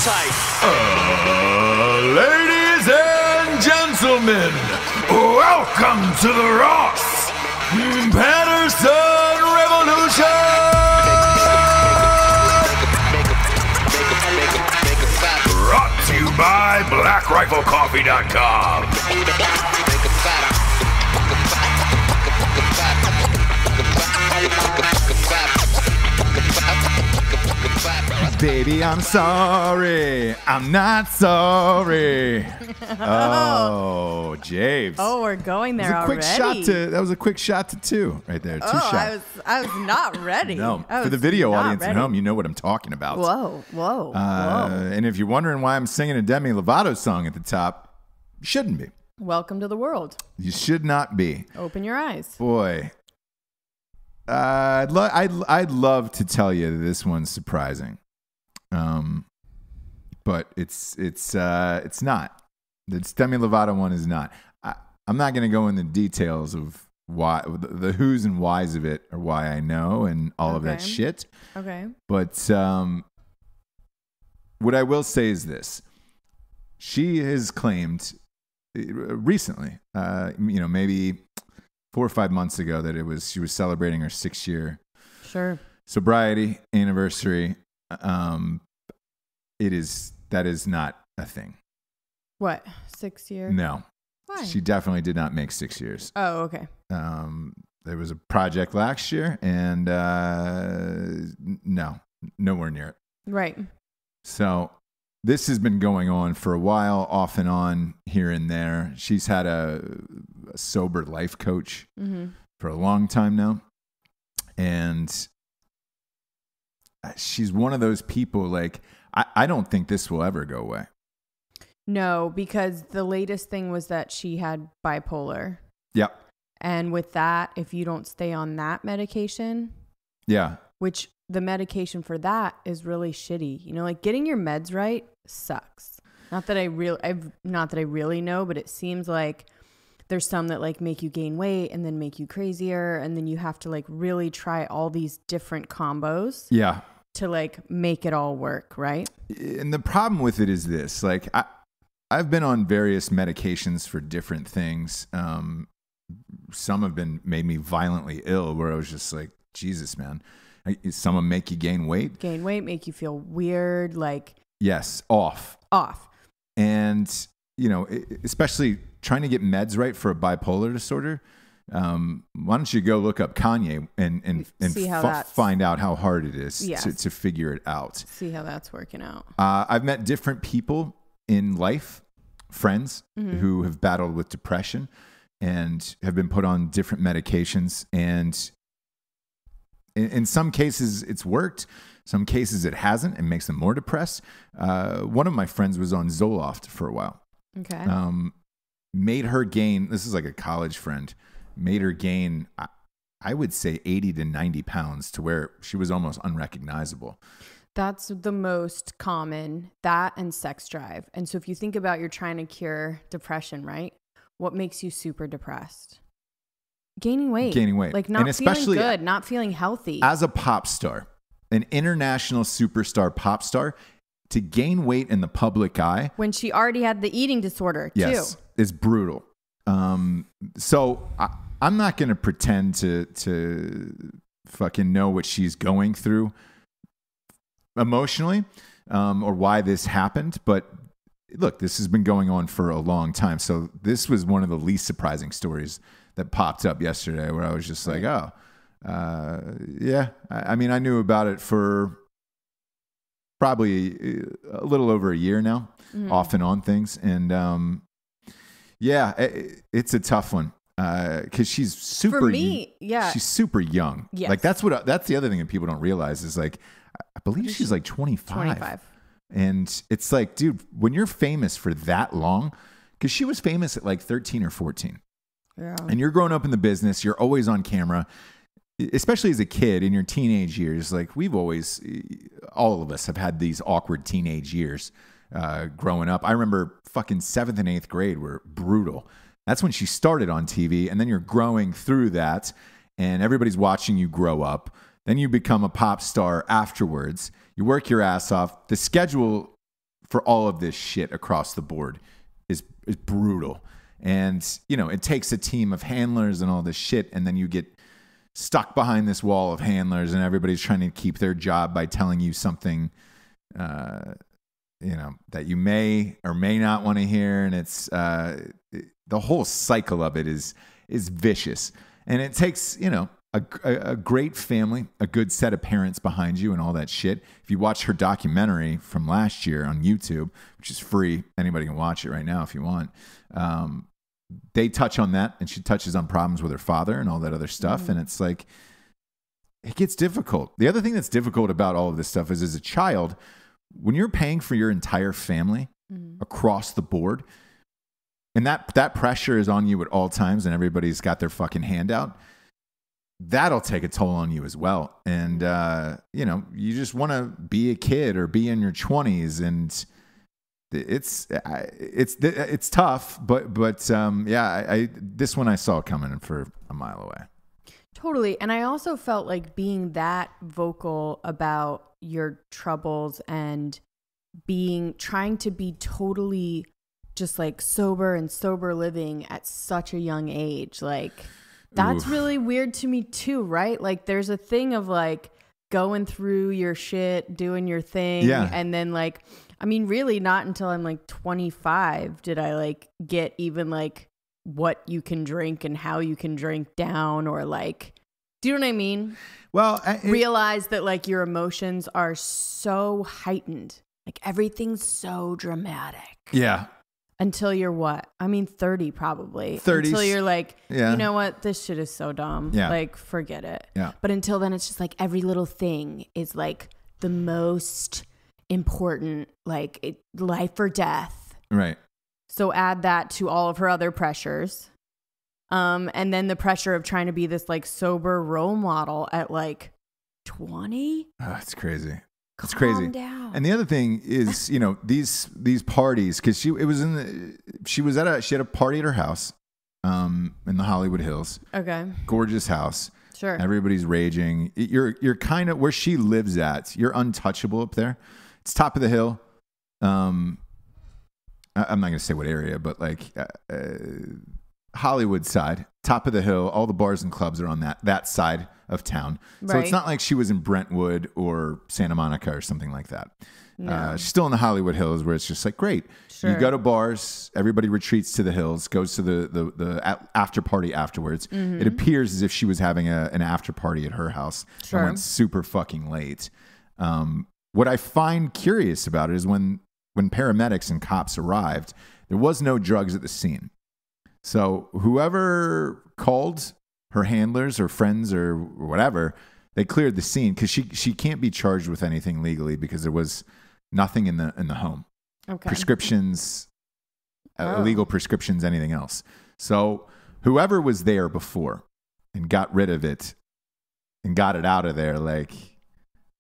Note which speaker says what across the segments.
Speaker 1: website.
Speaker 2: Ladies and gentlemen, welcome to the Ross Patterson Revolution! Brought to you by BlackRifleCoffee.com. Baby, I'm sorry. I'm not sorry. Oh, Jables.
Speaker 3: Oh, we're going there already.
Speaker 2: That was a quick shot to two right there. Two shots.
Speaker 3: I was not ready.
Speaker 2: No, for the video audience at home, you know what I'm talking about.
Speaker 3: Whoa.
Speaker 2: And if you're wondering why I'm singing a Demi Lovato song at the top, you shouldn't be.
Speaker 3: Welcome to the world.
Speaker 2: You should not be.
Speaker 3: Open your eyes.
Speaker 2: Boy. I'd love to tell you that this one's surprising. But it's not. This Demi Lovato one is not. I'm not going to go into details of why, the who's and whys of it, or why I know and all of that shit.
Speaker 3: Okay.
Speaker 2: But what I will say is this: she has claimed recently, maybe 4 or 5 months ago, that she was celebrating her 6-year sobriety anniversary. That is not a thing.
Speaker 3: What? 6 years?
Speaker 2: No.
Speaker 3: Why?
Speaker 2: She definitely did not make 6 years.
Speaker 3: Oh, okay.
Speaker 2: There was a project last year, and no, nowhere near it.
Speaker 3: Right.
Speaker 2: So this has been going on for a while, off and on, here and there. She's had a sober life coach for a long time now. And she's one of those people, like, I don't think this will ever go away.
Speaker 3: No, because the latest thing was that she had bipolar.
Speaker 2: Yep.
Speaker 3: And with that, if you don't stay on that medication, which the medication for that is really shitty. You know, like getting your meds right sucks. Not that I really know, but it seems like there's some that like make you gain weight and then make you crazier, and then you have to like really try all these different combos. Yeah. To like make it all work, right?
Speaker 2: And the problem with it is this, like I've been on various medications for different things. Some have made me violently ill, where I was just like, Jesus, man. Some will make you gain weight,
Speaker 3: make you feel weird, like
Speaker 2: off. And especially trying to get meds right for a bipolar disorder. Why don't you go look up Kanye and find out how hard it is to figure it out.
Speaker 3: See how that's working out.
Speaker 2: I've met different people in life, friends who have battled with depression and have been put on different medications. And in some cases it's worked. Some cases it hasn't and makes them more depressed. One of my friends was on Zoloft for a while.
Speaker 3: Okay.
Speaker 2: Made her gain, this is like a college friend, made her gain, I would say 80 to 90 pounds to where she was almost unrecognizable.
Speaker 3: That's the most common, that and sex drive. And so if you think about you're trying to cure depression, right? What makes you super depressed? Gaining weight. Like not feeling good, not feeling healthy.
Speaker 2: As a pop star, an international superstar pop star, to gain weight in the public eye.
Speaker 3: When she already had the eating disorder too.
Speaker 2: It's brutal. So I'm not going to pretend to fucking know what she's going through emotionally, or why this happened. But look, this has been going on for a long time. So this was one of the least surprising stories that popped up yesterday, where I was just like, I mean, I knew about it for probably a little over a year now, off and on things. And it's a tough one. Because she's super. For me, she's super young. Yes. Like that's the other thing that people don't realize is like, I believe she's like 25. And it's like, dude, when you're famous for that long, because she was famous at like 13 or 14. Yeah. And you're growing up in the business, you're always on camera, especially as a kid in your teenage years. Like all of us have had these awkward teenage years growing up. I remember fucking 7th and 8th grade were brutal. That's when she started on TV, and then you're growing through that, and everybody's watching you grow up. Then you become a pop star afterwards. You work your ass off. The schedule for all of this shit across the board is brutal. And, you know, it takes a team of handlers and all this shit, and then you get stuck behind this wall of handlers, and everybody's trying to keep their job by telling you something, you know, that you may or may not want to hear. And it's the whole cycle of it is vicious. And it takes, you know, a great family, a good set of parents behind you and all that shit. If you watch her documentary from last year on YouTube, which is free, anybody can watch it right now if you want. They touch on that, and she touches on problems with her father and all that other stuff. And it's like, it gets difficult. The other thing that's difficult about all of this stuff is, as a child, when you're paying for your entire family across the board, and that pressure is on you at all times, and everybody's got their fucking hand out, that'll take a toll on you as well. And, you know, you just want to be a kid or be in your 20s, and it's tough, but yeah, this one I saw coming for a mile away.
Speaker 3: Totally. And I also felt like being that vocal about your troubles and trying to be totally just like sober and sober living at such a young age, like that's really weird to me too, right? Like there's a thing of like going through your shit, doing your thing, and then like, I mean, really not until I'm like 25 did I like get even like what you can drink and how you can drink down, or like, do you know what I mean?
Speaker 2: Well,
Speaker 3: realize that like your emotions are so heightened, like everything's so dramatic.
Speaker 2: Yeah.
Speaker 3: Until you're what? I mean, 30 probably.
Speaker 2: 30s.
Speaker 3: Until you're like, you know what? This shit is so dumb.
Speaker 2: Yeah.
Speaker 3: Like, forget it.
Speaker 2: Yeah.
Speaker 3: But until then, it's just like every little thing is like the most important, like life or death.
Speaker 2: Right.
Speaker 3: So add that to all of her other pressures. And then the pressure of trying to be this like sober role model at like 20.
Speaker 2: Oh, it's crazy. It's
Speaker 3: Calm
Speaker 2: crazy.
Speaker 3: down.
Speaker 2: And the other thing is, you know, these parties, because she had a party at her house, in the Hollywood Hills. Okay. Gorgeous house.
Speaker 3: Sure.
Speaker 2: Everybody's raging. You're kind of where she lives at. You're untouchable up there. It's top of the hill. I'm not going to say what area, but like Hollywood side, top of the hill. All the bars and clubs are on that side of town. So it's not like she was in Brentwood or Santa Monica or something like that. No. She's still in the Hollywood Hills, where it's just like, great. Sure. You go to bars, everybody retreats to the hills, goes to the after party afterwards. Mm-hmm. It appears as if she was having an after party at her house. Sure. And went super fucking late. What I find curious about it is when paramedics and cops arrived, there was no drugs at the scene. So whoever called her handlers or friends or whatever, they cleared the scene, because she can't be charged with anything legally because there was nothing in the home. Okay. Prescriptions, illegal prescriptions, anything else. So whoever was there before and got rid of it and got it out of there, like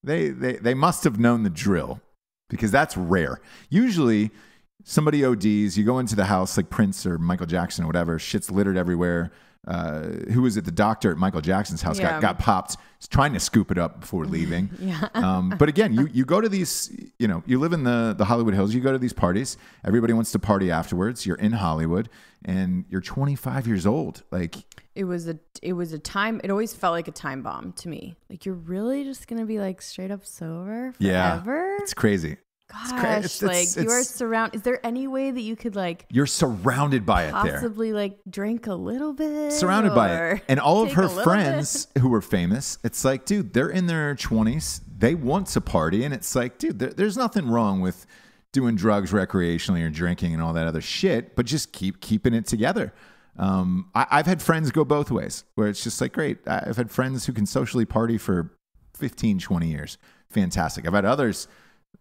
Speaker 2: they must have known the drill, because that's rare. Usually somebody ODs, you go into the house like Prince or Michael Jackson or whatever, shit's littered everywhere. Who was it? The doctor at Michael Jackson's house got popped. He's trying to scoop it up before leaving. But again, you go to these, you know, you live in the Hollywood Hills, you go to these parties, everybody wants to party afterwards. You're in Hollywood and you're 25 years old. Like
Speaker 3: it was a time, it always felt like a time bomb to me. Like, you're really just going to be like straight up sober forever?
Speaker 2: Yeah, it's crazy.
Speaker 3: Gosh, you are surrounded. Is there any way that you could like?
Speaker 2: You're surrounded by it there.
Speaker 3: Possibly like drink a little bit.
Speaker 2: Surrounded by it, and all of her friends who were famous. It's like, dude, they're in their 20s. They want to party, and it's like, dude, there's nothing wrong with doing drugs recreationally or drinking and all that other shit, but just keeping it together. I've had friends go both ways, where it's just like, great. I've had friends who can socially party for 15, 20 years. Fantastic. I've had others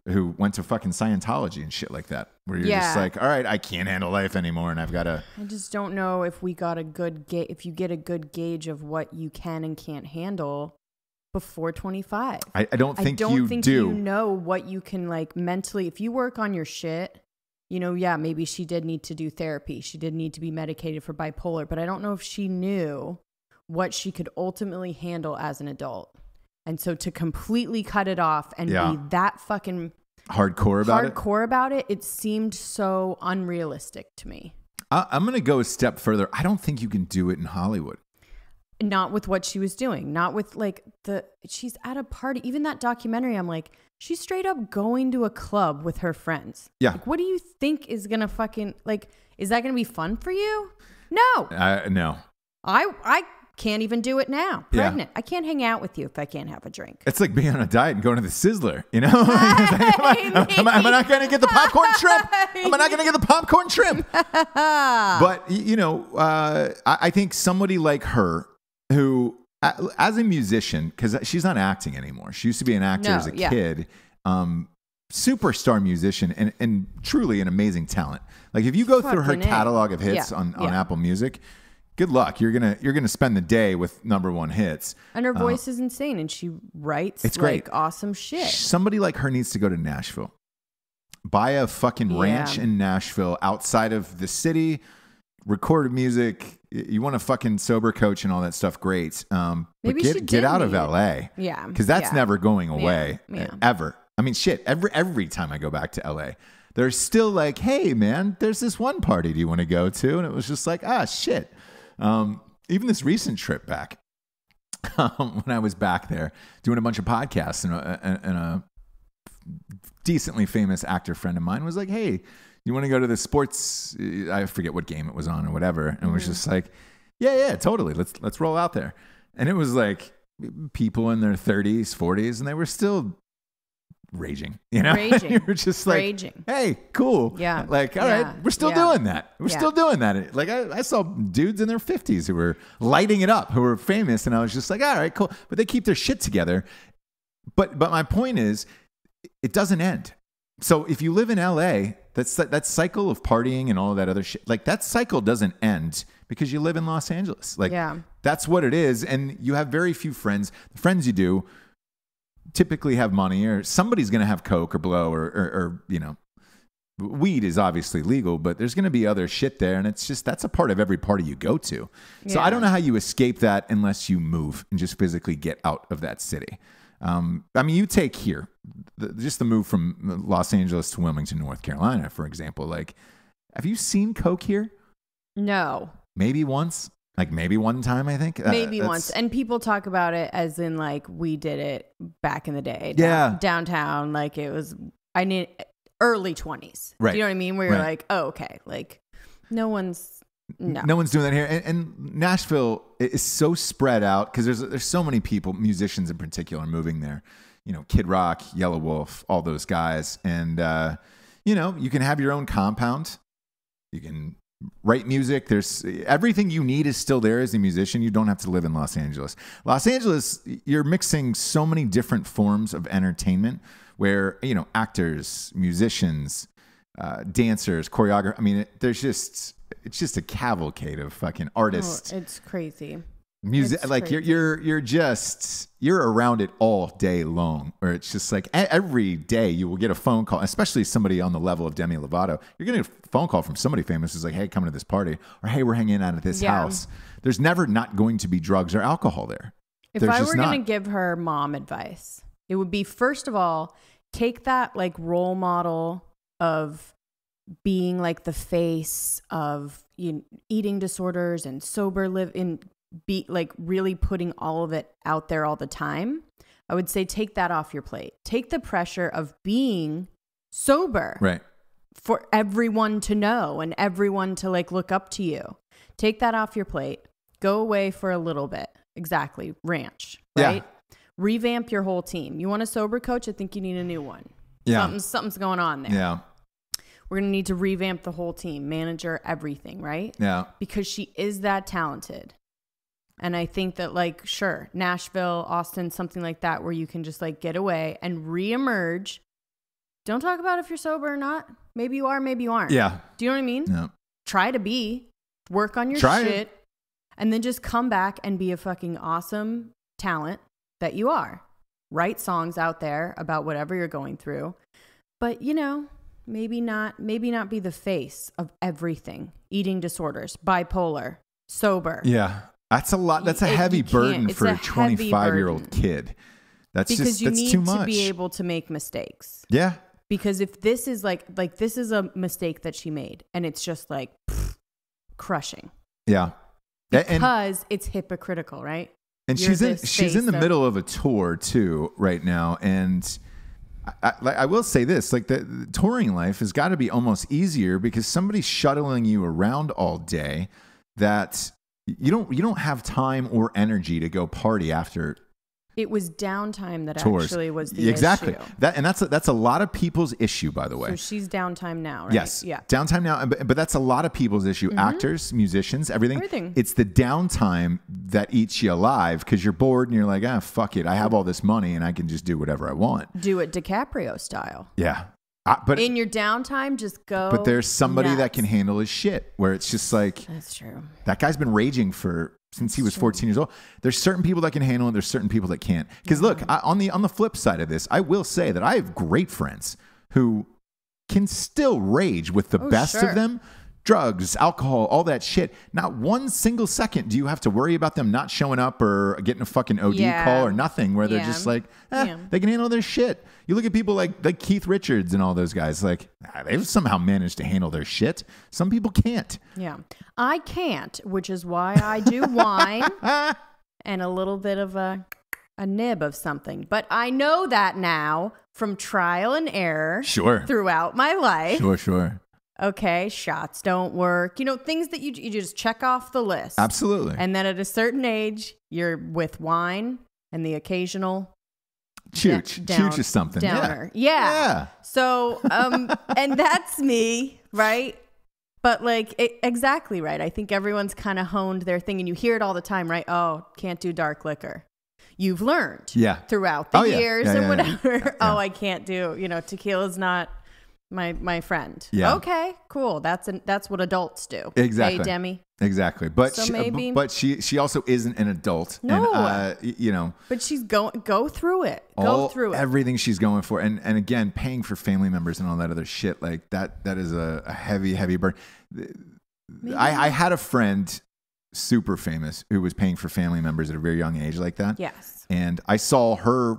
Speaker 2: who went to fucking Scientology and shit like that, where you're just like, all right, I can't handle life anymore, and I've got to.
Speaker 3: I just don't know if we got a good if you get a good gauge of what you can and can't handle before 25.
Speaker 2: I don't think you
Speaker 3: know what you can like mentally. If you work on your shit, you know, maybe she did need to do therapy. She did need to be medicated for bipolar, but I don't know if she knew what she could ultimately handle as an adult. And so to completely cut it off and be that fucking
Speaker 2: hardcore
Speaker 3: about it, it seemed so unrealistic to me.
Speaker 2: I'm going to go a step further. I don't think you can do it in Hollywood.
Speaker 3: Not with what she was doing. Not with like she's at a party. Even that documentary, I'm like, she's straight up going to a club with her friends.
Speaker 2: Yeah.
Speaker 3: Like, what do you think is going to fucking, like, is that going to be fun for you? No.
Speaker 2: No.
Speaker 3: I can't even do it now. Pregnant. Yeah. I can't hang out with you if I can't have a drink.
Speaker 2: It's like being on a diet and going to the Sizzler, you know? Am I not going to get the popcorn shrimp? Am I not going to get the popcorn shrimp? But, you know, I think somebody like her who, as a musician, because she's not acting anymore. She used to be an actor as a kid. Superstar musician and truly an amazing talent. Like if you go through her catalog of hits on Apple Music, good luck. You're gonna spend the day with #1 hits.
Speaker 3: And her voice is insane, and she writes
Speaker 2: great.
Speaker 3: Like awesome shit.
Speaker 2: Somebody like her needs to go to Nashville. Buy a fucking ranch in Nashville outside of the city. Record music. You want a fucking sober coach and all that stuff. Great. But get out of LA.
Speaker 3: Yeah.
Speaker 2: Because that's never going away ever. I mean, shit. Every time I go back to LA, they're still like, hey man, there's this one party. Do you want to go to? And it was just like, shit. Even this recent trip back, when I was back there doing a bunch of podcasts, and a decently famous actor friend of mine was like, hey, you want to go to the sports? I forget what game it was on or whatever. And it was just like, yeah, totally. Let's roll out there. And it was like people in their 30s, 40s, and they were still raging, you know? You were just like, hey, cool.
Speaker 3: Yeah.
Speaker 2: Like, all right, we're still doing that. We're still doing that. Like I saw dudes in their 50s who were lighting it up, who were famous. And I was just like, all right, cool. But they keep their shit together. But my point is, it doesn't end. So if you live in LA, that cycle of partying and all of that other shit, like that cycle doesn't end because you live in Los Angeles. Like that's what it is. And you have very few friends. The friends you do typically have money, or somebody's going to have coke or blow or you know, weed is obviously legal, but there's going to be other shit there. And it's just, that's a part of every party you go to. So I don't know how you escape that unless you move and just physically get out of that city. I mean, you take here, just the move from Los Angeles to Wilmington, North Carolina, for example. Like, have you seen coke here?
Speaker 3: No.
Speaker 2: Maybe once. Like maybe one time, I think.
Speaker 3: Maybe once. And people talk about it as in like we did it back in the day. Downtown. Like it was, early 20s.
Speaker 2: Right.
Speaker 3: Do you know what I mean? Where you're like, oh, okay. Like no one's doing
Speaker 2: that here. And Nashville is so spread out because there's so many people, musicians in particular, moving there. You know, Kid Rock, Yellow Wolf, all those guys. And, you know, you can have your own compound. You can write music. There's everything you need is still there as a musician. You don't have to live in Los Angeles. Los Angeles, you're mixing so many different forms of entertainment where, you know, actors, musicians, dancers, choreographers. I mean, it's just a cavalcade of fucking artists.
Speaker 3: Oh, it's crazy.
Speaker 2: Music, like crazy. You're around it all day long. Or it's just like every day you will get a phone call, especially somebody on the level of Demi Lovato. You're getting a phone call from somebody famous who's like, "Hey, come to this party," or "Hey, we're hanging out at this house." There's never not going to be drugs or alcohol there.
Speaker 3: If I were going to give her mom advice, it would be, first of all, take that like role model of being like the face of eating disorders and sober be like really putting all of it out there all the time. I would say take that off your plate. Take the pressure of being sober,
Speaker 2: right,
Speaker 3: for everyone to know and everyone to like look up to you. Take that off your plate. Go away for a little bit. Exactly. Ranch, right? Yeah. Revamp your whole team. You want a sober coach? I think you need a new one.
Speaker 2: Yeah.
Speaker 3: Something's going on there.
Speaker 2: Yeah.
Speaker 3: We're going to need to revamp the whole team, manager, everything, right?
Speaker 2: Yeah.
Speaker 3: Because she is that talented. And I think that like, sure, Nashville, Austin, something like that, where you can just like get away and reemerge. Don't talk about if you're sober or not. Maybe you are, maybe you aren't.
Speaker 2: Yeah.
Speaker 3: Do you know what I mean?
Speaker 2: Yeah.
Speaker 3: Try to be, work on your shit, and then just come back and be a fucking awesome talent that you are. Write songs out there about whatever you're going through. But, you know, maybe not be the face of everything. Eating disorders, bipolar, sober.
Speaker 2: Yeah. That's a lot. That's a heavy burden for a 25-year-old kid. That's
Speaker 3: because
Speaker 2: just,
Speaker 3: you
Speaker 2: that's
Speaker 3: need
Speaker 2: too much.
Speaker 3: To be able to make mistakes.
Speaker 2: Yeah.
Speaker 3: Because if this is like this is a mistake that she made and it's just like crushing.
Speaker 2: Yeah.
Speaker 3: Because it's hypocritical, right?
Speaker 2: And she's in the middle of a tour too right now. And I will say this, like the touring life has got to be almost easier because somebody's shuttling you around all day that you don't have time or energy to go party after.
Speaker 3: It was downtime that
Speaker 2: tours.
Speaker 3: Actually was the
Speaker 2: exactly.
Speaker 3: issue.
Speaker 2: That's a lot of people's issue, by the way.
Speaker 3: So she's downtime now, right?
Speaker 2: Yes. Yeah. Downtime now, but that's a lot of people's issue. Mm-hmm. Actors, musicians, everything. It's the downtime that eats you alive because you're bored and you're like, fuck it. I have all this money and I can just do whatever I want.
Speaker 3: Do it DiCaprio style.
Speaker 2: Yeah. But
Speaker 3: in your downtime, just go.
Speaker 2: But there's somebody that can handle his shit where it's just like,
Speaker 3: that's true.
Speaker 2: That guy's been raging since he was 14 years old. There's certain people that can handle it. There's certain people that can't. Because look, on the flip side of this, I will say that I have great friends who can still rage with the best of them. Drugs, alcohol, all that shit. Not one single second do you have to worry about them not showing up or getting a fucking OD call or nothing where they're just like, they can handle their shit. You look at people like Keith Richards and all those guys, like they've somehow managed to handle their shit. Some people can't.
Speaker 3: Yeah. I can't, which is why I do wine and a little bit of a nib of something. But I know that now from trial and error throughout my life.
Speaker 2: Sure.
Speaker 3: Okay, shots don't work. Things that you just check off the list.
Speaker 2: Absolutely.
Speaker 3: And then at a certain age, you're with wine and the occasional
Speaker 2: chooch is something.
Speaker 3: Downer. Yeah. So, and that's me, right? But exactly right. I think everyone's kind of honed their thing and you hear it all the time, right? Oh, can't do dark liquor. You've learned throughout the years or whatever. Yeah. Oh, I can't do, tequila's not my friend.
Speaker 2: Yeah.
Speaker 3: Okay, cool. That's what adults do.
Speaker 2: Exactly.
Speaker 3: Hey, Demi.
Speaker 2: Exactly. But but she also isn't an adult.
Speaker 3: No.
Speaker 2: And,
Speaker 3: but she's go through it. Go through it.
Speaker 2: Everything she's going for. And again, paying for family members and all that other shit, like that is a heavy burden. I had a friend, super famous, who was paying for family members at a very young age like that.
Speaker 3: Yes.
Speaker 2: And I saw her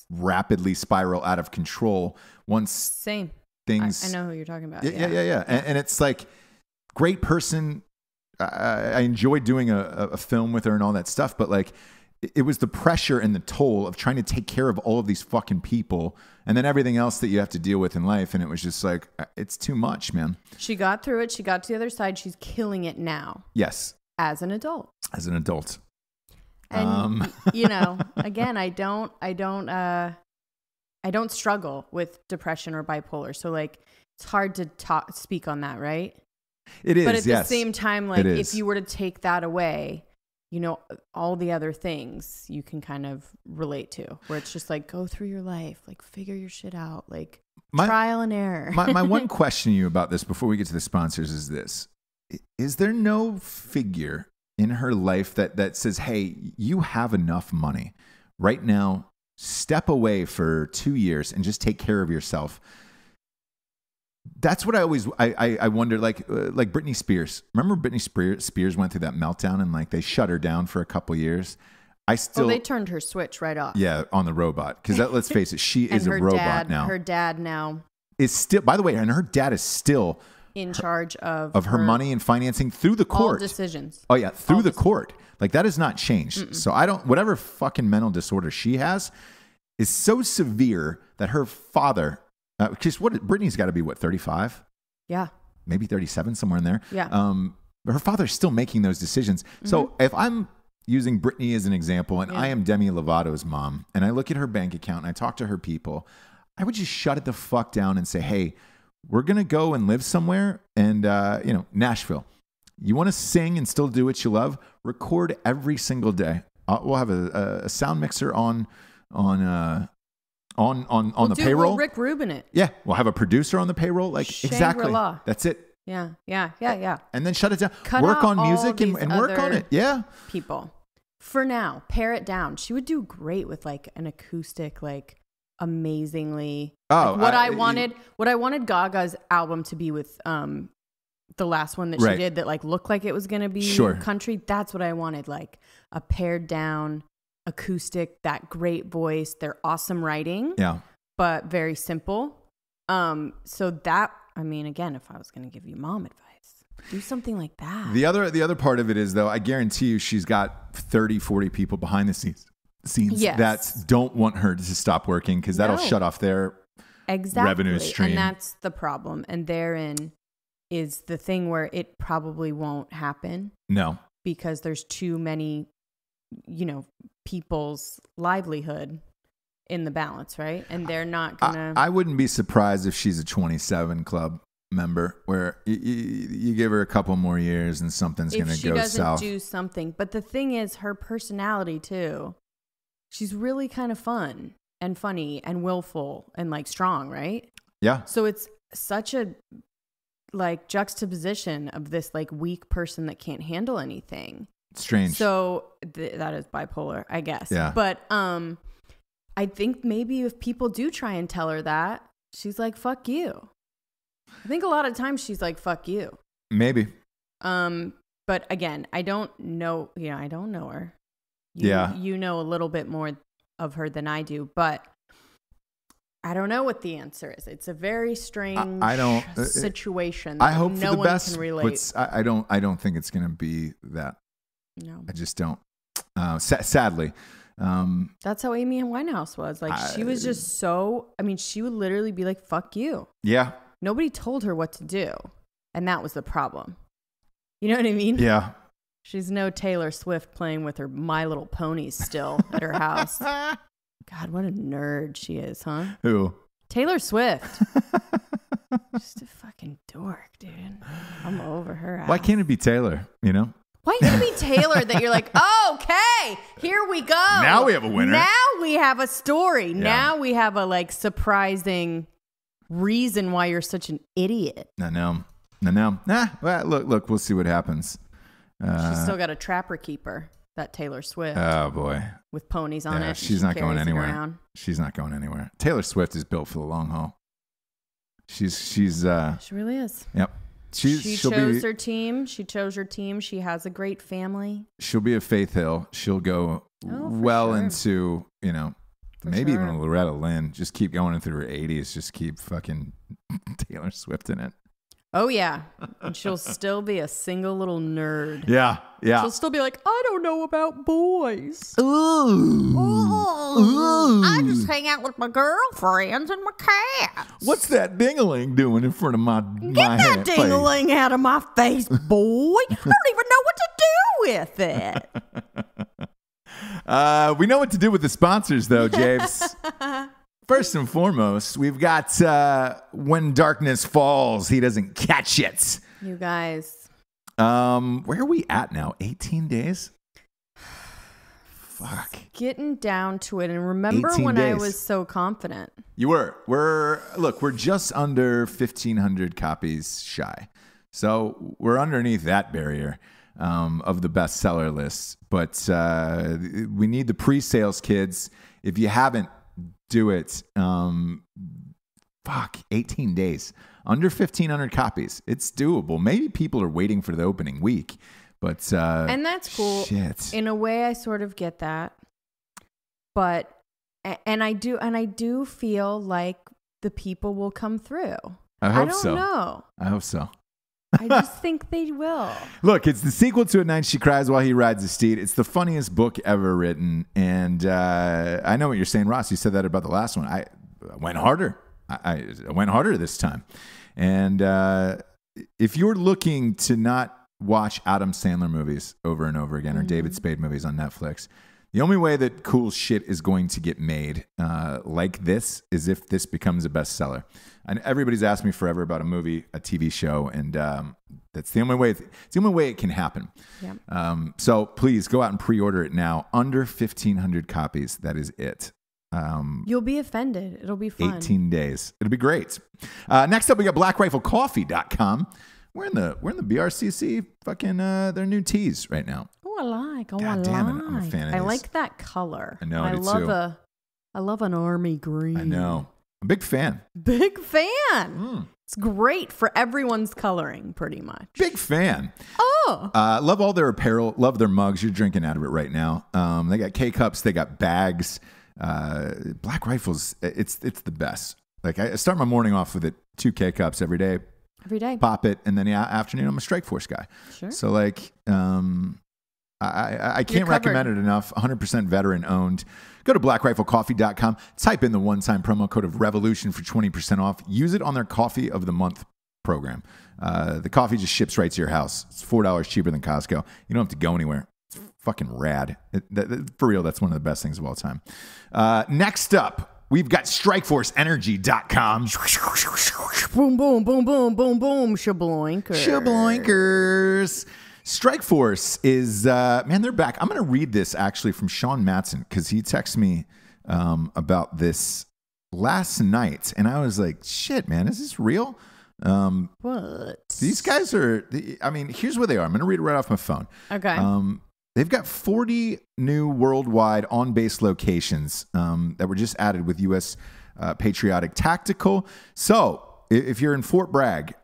Speaker 2: rapidly spiral out of control once.
Speaker 3: Same.
Speaker 2: Things.
Speaker 3: I know who you're talking about.
Speaker 2: Yeah. And it's like, great person. I enjoyed doing a film with her and all that stuff, but like, it was the pressure and the toll of trying to take care of all of these fucking people and then everything else that you have to deal with in life. And it was just like, it's too much, man.
Speaker 3: She got through it. She got to the other side. She's killing it now.
Speaker 2: Yes.
Speaker 3: As an adult. And again, I don't struggle with depression or bipolar. So it's hard to speak on that, right?
Speaker 2: It is.
Speaker 3: But at the same time, if you were to take that away, all the other things you can kind of relate to, where it's just go through your life, figure your shit out, trial and error.
Speaker 2: my one question to you about this before we get to the sponsors is this. Is there no figure in her life that says, hey, you have enough money right now, step away for 2 years and just take care of yourself? That's what I wonder, like Britney Spears. Remember Britney Spears went through that meltdown and they shut her down for a couple years.
Speaker 3: They turned her switch right off.
Speaker 2: Yeah, on the robot. Because let's face it, she is a robot now.
Speaker 3: Her dad now
Speaker 2: is still, by the way, and her dad is still
Speaker 3: in charge of
Speaker 2: her money and financing through the court.
Speaker 3: All decisions.
Speaker 2: Oh yeah, through the court. That has not changed. Mm-mm. So whatever fucking mental disorder she has is so severe that her father, because Britney's got to be 35?
Speaker 3: Yeah.
Speaker 2: Maybe 37, somewhere in there.
Speaker 3: Yeah.
Speaker 2: Her father's still making those decisions. Mm-hmm. So if I'm using Britney as an example and I am Demi Lovato's mom and I look at her bank account and I talk to her people, I would just shut it the fuck down and say, hey, we're going to go and live somewhere and, Nashville. You want to sing and still do what you love? Record every single day. We'll have a sound mixer on the payroll.
Speaker 3: We'll Rick Rubin it.
Speaker 2: Yeah. We'll have a producer on the payroll. Exactly. That's it.
Speaker 3: Yeah.
Speaker 2: And then shut it down. Work on music and work on it. Yeah.
Speaker 3: People. For now, pare it down. She would do great with an acoustic, amazingly. What I wanted Gaga's album to be with the last one that she did that looked like it was going to be country. That's what I wanted. A pared down acoustic, that great voice, their awesome writing.
Speaker 2: Yeah.
Speaker 3: But very simple. So that, I mean, again, if I was going to give you mom advice, do something like that.
Speaker 2: The other part of it is, though, I guarantee you she's got 30, 40 people behind the scenes that don't want her to stop working because that'll shut off their revenue stream.
Speaker 3: And that's the problem. And therein is the thing where it probably won't happen.
Speaker 2: No.
Speaker 3: Because there's too many, people's livelihood in the balance, right? And they're not going to...
Speaker 2: I wouldn't be surprised if she's a 27 club member where you give her a couple more years and something's going to go south. If she doesn't
Speaker 3: do something. But the thing is, her personality, too, she's really kind of fun and funny and willful and, like, strong, right?
Speaker 2: Yeah.
Speaker 3: So it's such a, like, juxtaposition of this, like, weak person that can't handle anything.
Speaker 2: Strange.
Speaker 3: So that is bipolar, I guess.
Speaker 2: Yeah.
Speaker 3: But I think maybe if people do try and tell her that, she's like, fuck you. I think a lot of times she's like, fuck you.
Speaker 2: Maybe.
Speaker 3: But again, I don't know. I don't know her. You know a little bit more of her than I do, but I don't know what the answer is. It's a very strange situation.
Speaker 2: I hope
Speaker 3: no
Speaker 2: for the
Speaker 3: one
Speaker 2: best.
Speaker 3: Can relate.
Speaker 2: But I don't think it's going to be that.
Speaker 3: No.
Speaker 2: I just don't. Sadly.
Speaker 3: That's how Amy Winehouse was. Like, she was just so, she would literally be like, fuck you.
Speaker 2: Yeah.
Speaker 3: Nobody told her what to do. And that was the problem. You know what I mean?
Speaker 2: Yeah.
Speaker 3: She's no Taylor Swift playing with her My Little Ponies still at her house. God, what a nerd she is, huh?
Speaker 2: Who?
Speaker 3: Taylor Swift. Just a fucking dork, dude. I'm over her ass.
Speaker 2: Why can't it be Taylor,
Speaker 3: Why can't it be Taylor that you're like, oh, okay, here we go.
Speaker 2: Now we have a winner.
Speaker 3: Now we have a story.
Speaker 2: Yeah.
Speaker 3: Now we have a, like, surprising reason why you're such an idiot.
Speaker 2: I know. Well, look, we'll see what happens.
Speaker 3: She's still got a trapper keeper, that Taylor Swift.
Speaker 2: Oh, boy.
Speaker 3: With ponies on it.
Speaker 2: She's not going anywhere. She's not going anywhere. Taylor Swift is built for the long haul. She
Speaker 3: really is.
Speaker 2: Yep.
Speaker 3: She chose her team. She chose her team. She has a great family.
Speaker 2: She'll be a Faith Hill. She'll go into, maybe even a Loretta Lynn. Just keep going through her 80s. Just keep fucking Taylor Swift in it.
Speaker 3: Oh, yeah. And she'll still be a single little nerd.
Speaker 2: Yeah.
Speaker 3: She'll still be like, I don't know about boys.
Speaker 2: Ooh.
Speaker 3: I just hang out with my girlfriends and my cats.
Speaker 2: What's that ding-a-ling doing in front of my
Speaker 3: Get that ding-a-ling out of my face, boy. I don't even know what to do with it.
Speaker 2: We know what to do with the sponsors, though, James. First and foremost, we've got When Darkness Falls, He Doesn't Catch It.
Speaker 3: You guys.
Speaker 2: Where are we at now? 18 days? Fuck.
Speaker 3: Getting down to it. And remember when I was so confident?
Speaker 2: You were. We're just under 1,500 copies shy. So we're underneath that barrier of the bestseller list. But we need the pre-sales, kids. If you haven't, do it. 18 days. Under 1,500 copies. It's doable. Maybe people are waiting for the opening week. But
Speaker 3: and that's cool.
Speaker 2: Shit.
Speaker 3: In a way, I sort of get that. But and I do feel like the people will come through.
Speaker 2: I hope so.
Speaker 3: I don't know.
Speaker 2: I hope so.
Speaker 3: I just think they will.
Speaker 2: Look, it's the sequel to At Night She Cries While He Rides a Steed. It's the funniest book ever written. And I know what you're saying, Ross. You said that about the last one. I went harder. I went harder this time. And if you're looking to not watch Adam Sandler movies over and over again or David Spade movies on Netflix, the only way that cool shit is going to get made like this is if this becomes a bestseller. And everybody's asked me forever about a movie, a TV show, and that's the only way. It's the only way it can happen.
Speaker 3: Yep.
Speaker 2: So please go out and pre-order it now. Under 1,500 copies. That is it.
Speaker 3: You'll be offended. It'll be fun.
Speaker 2: 18 days. It'll be great. Next up, we got BlackRifleCoffee.com. We're in the BRCC fucking their new teas right now.
Speaker 3: Oh, I like.
Speaker 2: God damn it, I'm a fan of
Speaker 3: I
Speaker 2: these.
Speaker 3: like that color.
Speaker 2: I know. I do too.
Speaker 3: I love an army green.
Speaker 2: I know. I'm a big fan.
Speaker 3: Big fan. It's great for everyone's coloring, pretty much.
Speaker 2: Big fan.
Speaker 3: Oh.
Speaker 2: Love all their apparel. Love their mugs. You're drinking out of it right now. They got K-Cups. They got bags. Black Rifles, it's the best. Like I start my morning off with it 2 K-Cups every day.
Speaker 3: Every day.
Speaker 2: Pop it, and then the afternoon I'm a Strike Force guy.
Speaker 3: Sure.
Speaker 2: So like, I can't recommend it enough. 100% veteran owned. Go to blackriflecoffee.com. Type in the one-time promo code of Revolution for 20% off. Use it on their Coffee of the Month program. The coffee just ships right to your house. It's $4 cheaper than Costco. You don't have to go anywhere. It's fucking rad. For real, that's one of the best things of all time. Next up, we've got StrikeForceEnergy.com.
Speaker 3: Boom, boom, boom, boom, boom, boom. Shabloinkers.
Speaker 2: Shabloinkers. Strike Force is, man, they're back. I'm going to read this actually from Sean Matson because he texted me about this last night. And I was like, shit, man, is this real?
Speaker 3: What?
Speaker 2: These guys are, I mean, here's where they are. I'm going to read it right off my phone.
Speaker 3: Okay.
Speaker 2: They've got 40 new worldwide on-base locations that were just added with U.S. Patriotic Tactical. So if you're in Fort Bragg,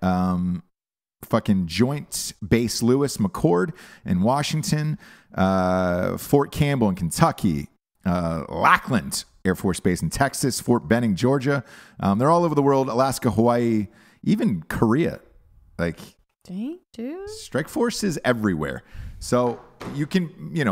Speaker 2: fucking Joint Base Lewis McChord in Washington, Fort Campbell in Kentucky, Lackland Air Force Base in Texas, Fort Benning, Georgia. They're all over the world, Alaska, Hawaii, even Korea. Like,
Speaker 3: dang, dude.
Speaker 2: Strike Force is everywhere. So you can,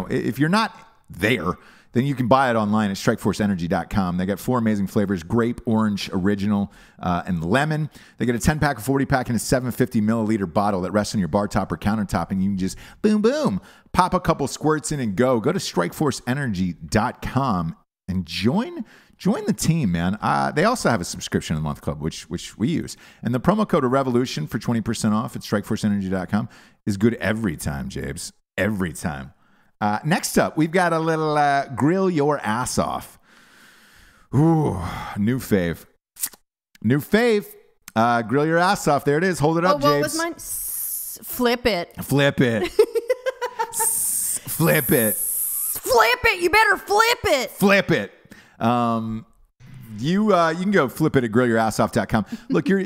Speaker 2: if you're not there, then you can buy it online at strikeforceenergy.com. They got 4 amazing flavors: grape, orange, original, and lemon. They get a 10-pack, a 40-pack, and a 750 milliliter bottle that rests on your bar top or countertop, and you can just boom, boom, pop a couple squirts in and go. Go to strikeforceenergy.com and join the team, man. They also have a subscription of the month club, which we use. And the promo code of Revolution for 20% off at strikeforceenergy.com is good every time, James. Every time. Next up, we've got a little grill your ass off. Ooh, new fave. Grill your ass off. There it is. Hold it up, James.
Speaker 3: What was mine? Flip it.
Speaker 2: Flip it. Flip it.
Speaker 3: Flip it. You better flip it.
Speaker 2: Flip it. You can go flip it at grillyourassoff.com. Look, your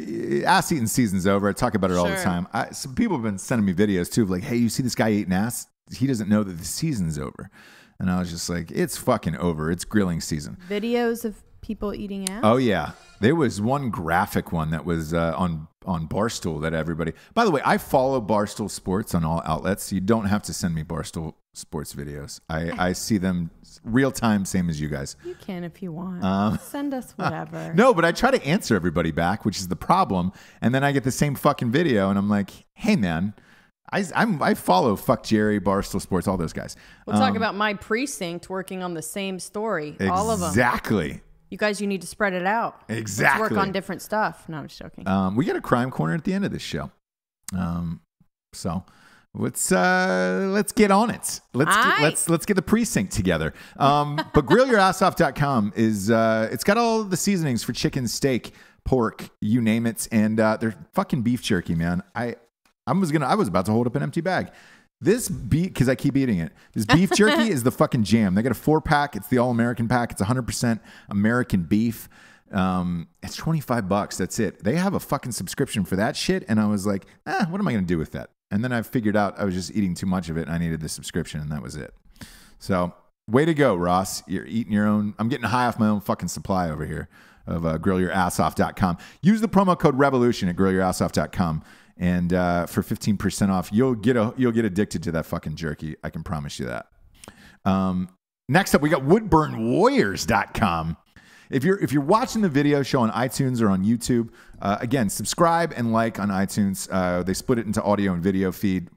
Speaker 2: ass eating season's over. I talk about it all the time. Some people have been sending me videos too of like, hey, you see this guy eating ass? He doesn't know that the season's over. And I was just like, it's fucking over. It's grilling season.
Speaker 3: Videos of people eating ass?
Speaker 2: Oh, yeah. There was one graphic one that was on Barstool that everybody... By the way, I follow Barstool Sports on all outlets. So you don't have to send me Barstool Sports videos. I see them real time, same as you guys.
Speaker 3: You can if you want. Send us whatever.
Speaker 2: No, but I try to answer everybody back, which is the problem. And then I get the same fucking video, and I'm like, hey, man... I follow Fuck Jerry, Barstool Sports, all those guys.
Speaker 3: We'll talk about my precinct working on the same story. All of them.
Speaker 2: Exactly.
Speaker 3: You guys, you need to spread it out.
Speaker 2: Exactly.
Speaker 3: Let's work on different stuff. No, I'm just joking.
Speaker 2: We got a crime corner at the end of this show. So let's get on it. Let's get the precinct together. But grillyourassoff.com is it's got all the seasonings for chicken, steak, pork, you name it, and they're fucking beef jerky, man. I was about to hold up an empty bag. This beef, because I keep eating it. This beef jerky is the fucking jam. They got a 4-pack. It's the all-American pack. It's 100% American beef. It's $25. That's it. They have a fucking subscription for that shit. And I was like, what am I going to do with that? And then I figured out I was just eating too much of it and I needed the subscription, and that was it. So way to go, Ross. You're eating your own. I'm getting high off my own fucking supply over here of grillyourassoff.com. Use the promo code REVOLUTION at grillyourassoff.com. And for 15% off, you'll get addicted to that fucking jerky. I can promise you that. Next up, we got woodburnwarriors.com. If you're watching the video show on iTunes or on YouTube, again, subscribe and like on iTunes. They split it into audio and video feed.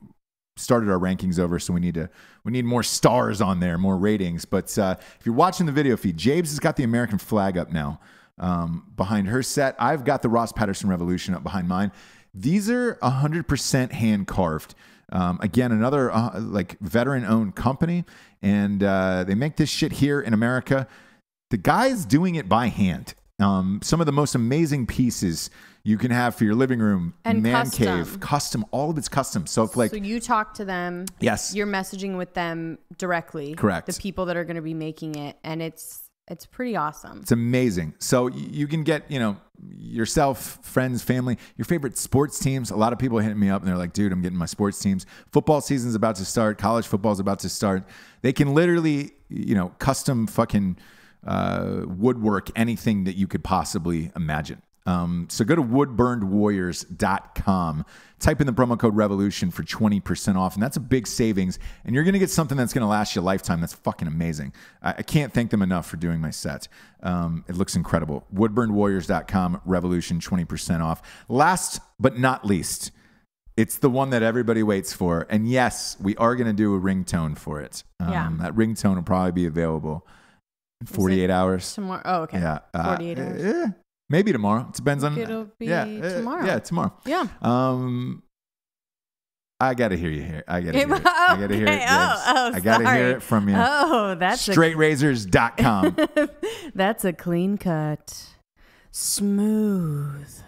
Speaker 2: Started our rankings over, so we need more stars on there, more ratings. But if you're watching the video feed, James has got the American flag up now behind her set. I've got the Ross Patterson Revolution up behind mine. These are 100% hand carved. Again, another like veteran-owned company, and they make this shit here in America. The guy's doing it by hand. Some of the most amazing pieces you can have for your living room, and man cave, custom. All of it's custom. So if so
Speaker 3: you talk to them.
Speaker 2: Yes,
Speaker 3: you're messaging with them directly.
Speaker 2: Correct.
Speaker 3: The people that are going to be making it, and it's pretty awesome.
Speaker 2: It's amazing. So you can get, yourself, friends, family, your favorite sports teams. A lot of people are hitting me up and they're like, dude, I'm getting my sports teams. Football season's about to start. College football's about to start. They can literally, custom fucking woodwork, anything that you could possibly imagine. So go to woodburnedwarriors.com, type in the promo code REVOLUTION for 20% off. And that's a big savings. And you're going to get something that's going to last you a lifetime. That's fucking amazing. I can't thank them enough for doing my set. It looks incredible. Woodburnedwarriors.com, Revolution, 20% off. Last but not least, it's the one that everybody waits for. And yes, we are going to do a ringtone for it. That ringtone will probably be available in 48 hours.
Speaker 3: Tomorrow. Oh, okay.
Speaker 2: Yeah.
Speaker 3: 48 hours.
Speaker 2: Maybe tomorrow. It depends on.
Speaker 3: It'll be tomorrow.
Speaker 2: Yeah, tomorrow.
Speaker 3: Yeah.
Speaker 2: I gotta hear you here. I gotta hear it. I gotta hear it. I gotta hear it from you.
Speaker 3: Oh, that's
Speaker 2: straightrazors.com.
Speaker 3: That's a clean cut. Smooth.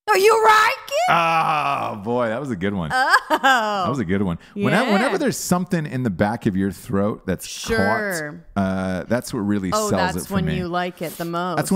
Speaker 3: Oh, you like it?
Speaker 2: Oh, boy. That was a good one. That was a good one. Yeah. Whenever there's something in the back of your throat that's caught, that's what really sells it for me.
Speaker 3: That's when you like it the most.
Speaker 2: That's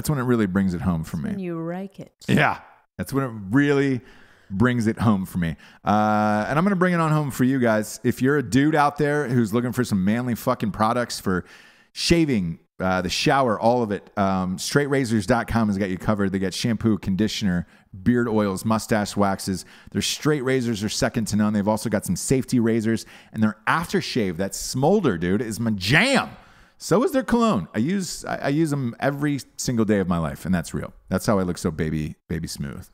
Speaker 2: when it really brings it home for me.
Speaker 3: When you like it.
Speaker 2: Yeah. That's when it really brings it home for me. And I'm going to bring it on home for you guys. If you're a dude out there who's looking for some manly fucking products for shaving, the shower, all of it. StraightRazors.com has got you covered. They got shampoo, conditioner, beard oils, mustache waxes. Their straight razors are second to none. They've also got some safety razors, and their aftershave, that smolder, dude, is my jam. So is their cologne. I use them every single day of my life, and that's real. That's how I look so baby smooth,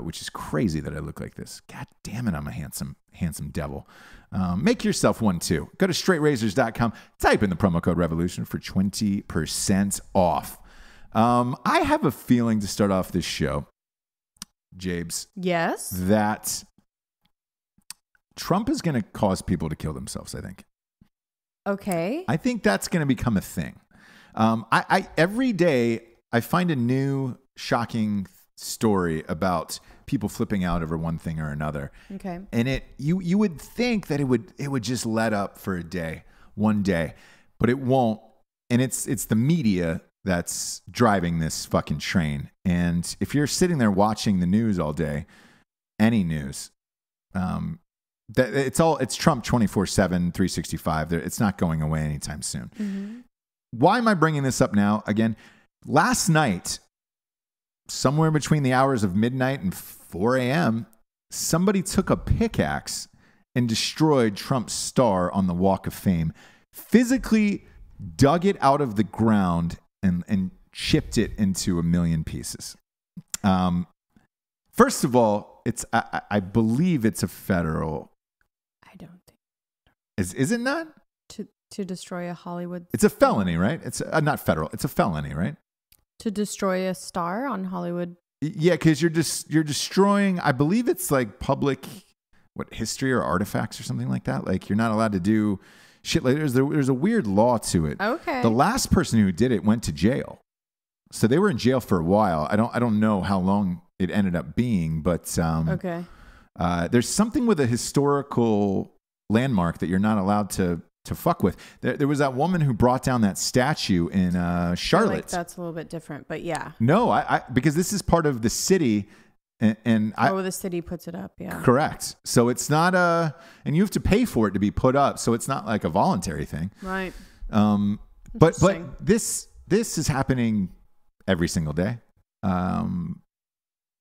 Speaker 2: which is crazy that I look like this. God damn it, I'm a handsome devil. Make yourself one too. Go to straightrazors.com, type in the promo code REVOLUTION for 20% off. I have a feeling to start off this show, Jables.
Speaker 3: Yes.
Speaker 2: That Trump is going to cause people to kill themselves, I think.
Speaker 3: Okay.
Speaker 2: I think that's going to become a thing. I every day I find a new shocking story about people flipping out over one thing or another.
Speaker 3: Okay.
Speaker 2: And you would think that it would just let up for a day, one day, but it won't. And it's the media that's driving this fucking train. And if you're sitting there watching the news all day, any news, it's Trump 24/7, 365. It's not going away anytime soon. Mm-hmm. Why am I bringing this up now? Again, last night, somewhere between the hours of midnight and 4 a.m., somebody took a pickaxe and destroyed Trump's star on the Walk of Fame, physically dug it out of the ground and chipped it into a million pieces. First of all, I believe it's a federal.
Speaker 3: I don't think.
Speaker 2: Is it not?
Speaker 3: To destroy a Hollywood.
Speaker 2: It's a felony, right? It's not federal. It's a felony, right?
Speaker 3: To destroy a star on Hollywood.
Speaker 2: Yeah, because you're destroying. I believe it's like public, history or artifacts or something like that. Like you're not allowed to do shit like there's a weird law to it.
Speaker 3: Okay.
Speaker 2: The last person who did it went to jail, so they were in jail for a while. I don't know how long it ended up being, but
Speaker 3: okay.
Speaker 2: There's something with a historical landmark that you're not allowed to fuck with. There was that woman who brought down that statue in Charlotte. I feel like
Speaker 3: that's a little bit different, but yeah.
Speaker 2: No, I because this is part of the city, and
Speaker 3: the city puts it up, yeah.
Speaker 2: Correct. So it's not and you have to pay for it to be put up, so it's not like a voluntary thing,
Speaker 3: right?
Speaker 2: But this is happening every single day.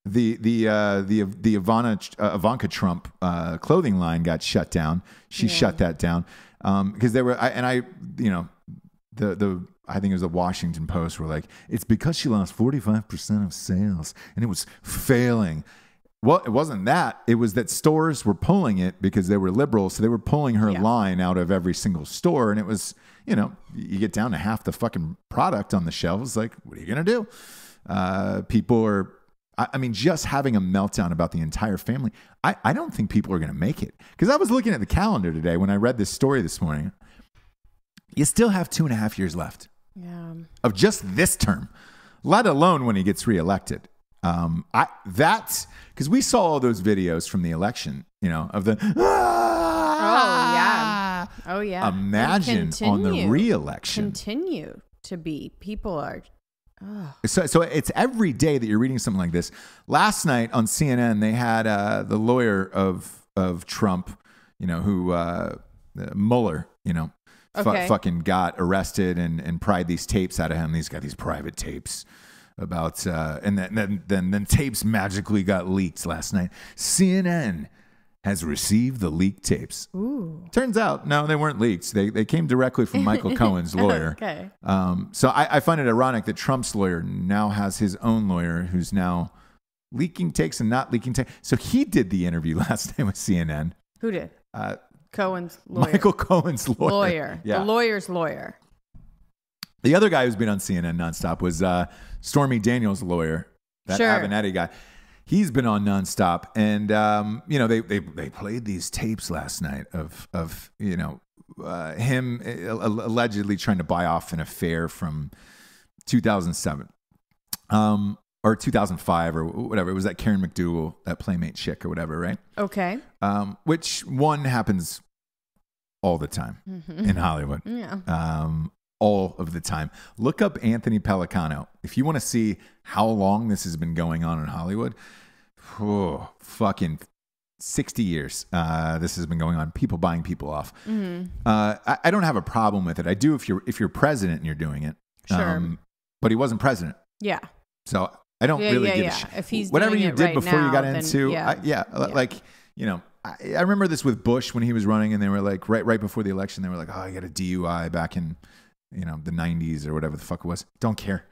Speaker 2: The Ivanka Trump clothing line got shut down. She shut that down. Because they were, I think it was the Washington Post were like, it's because she lost 45% of sales and it was failing. Well, it wasn't that. It was that stores were pulling it because they were liberal. So they were pulling her line out of every single store. And it was, you get down to half the fucking product on the shelves. Like, what are you going to do? People are, just having a meltdown about the entire family. I don't think people are going to make it. Because I was looking at the calendar today when I read this story this morning. You still have 2.5 years left of just this term, let alone when he gets reelected. Because we saw all those videos from the election, of the.
Speaker 3: Oh, yeah.
Speaker 2: Imagine on the reelection.
Speaker 3: Continue to be. People are.
Speaker 2: So it's every day that you're reading something like this. Last night on CNN, they had the lawyer of Trump, who Mueller, fucking got arrested and pried these tapes out of him. He's got these private tapes about, and then tapes magically got leaked last night. CNN has received the leaked tapes.
Speaker 3: Ooh.
Speaker 2: Turns out, no, they weren't leaked. They came directly from Michael Cohen's lawyer.
Speaker 3: Okay.
Speaker 2: So I find it ironic that Trump's lawyer now has his own lawyer who's now leaking takes and not leaking takes. So he did the interview last night with CNN.
Speaker 3: Who did? Cohen's lawyer.
Speaker 2: Michael Cohen's lawyer.
Speaker 3: Yeah. The lawyer's lawyer.
Speaker 2: The other guy who's been on CNN nonstop was Stormy Daniels' lawyer, that Avenatti guy. He's been on nonstop, and they played these tapes last night of him allegedly trying to buy off an affair from 2007, or 2005 or whatever. It was that Karen McDougal, that Playmate chick or whatever, right?
Speaker 3: Okay.
Speaker 2: Which one happens all the time in Hollywood.
Speaker 3: Yeah.
Speaker 2: All of the time. Look up Anthony Pellicano. If you want to see how long this has been going on in Hollywood, fucking 60 years this has been going on. People buying people off. I don't have a problem with it. I do if you're president and you're doing it.
Speaker 3: Sure.
Speaker 2: But he wasn't president.
Speaker 3: Yeah.
Speaker 2: So I don't really give a shit.
Speaker 3: If he's
Speaker 2: whatever
Speaker 3: doing
Speaker 2: you
Speaker 3: it
Speaker 2: did
Speaker 3: right
Speaker 2: before
Speaker 3: now,
Speaker 2: you got
Speaker 3: then,
Speaker 2: into, I remember this with Bush when he was running, and they were like right before the election, they were like, oh, I got a DUI back in the 90s or whatever the fuck it was. Don't care.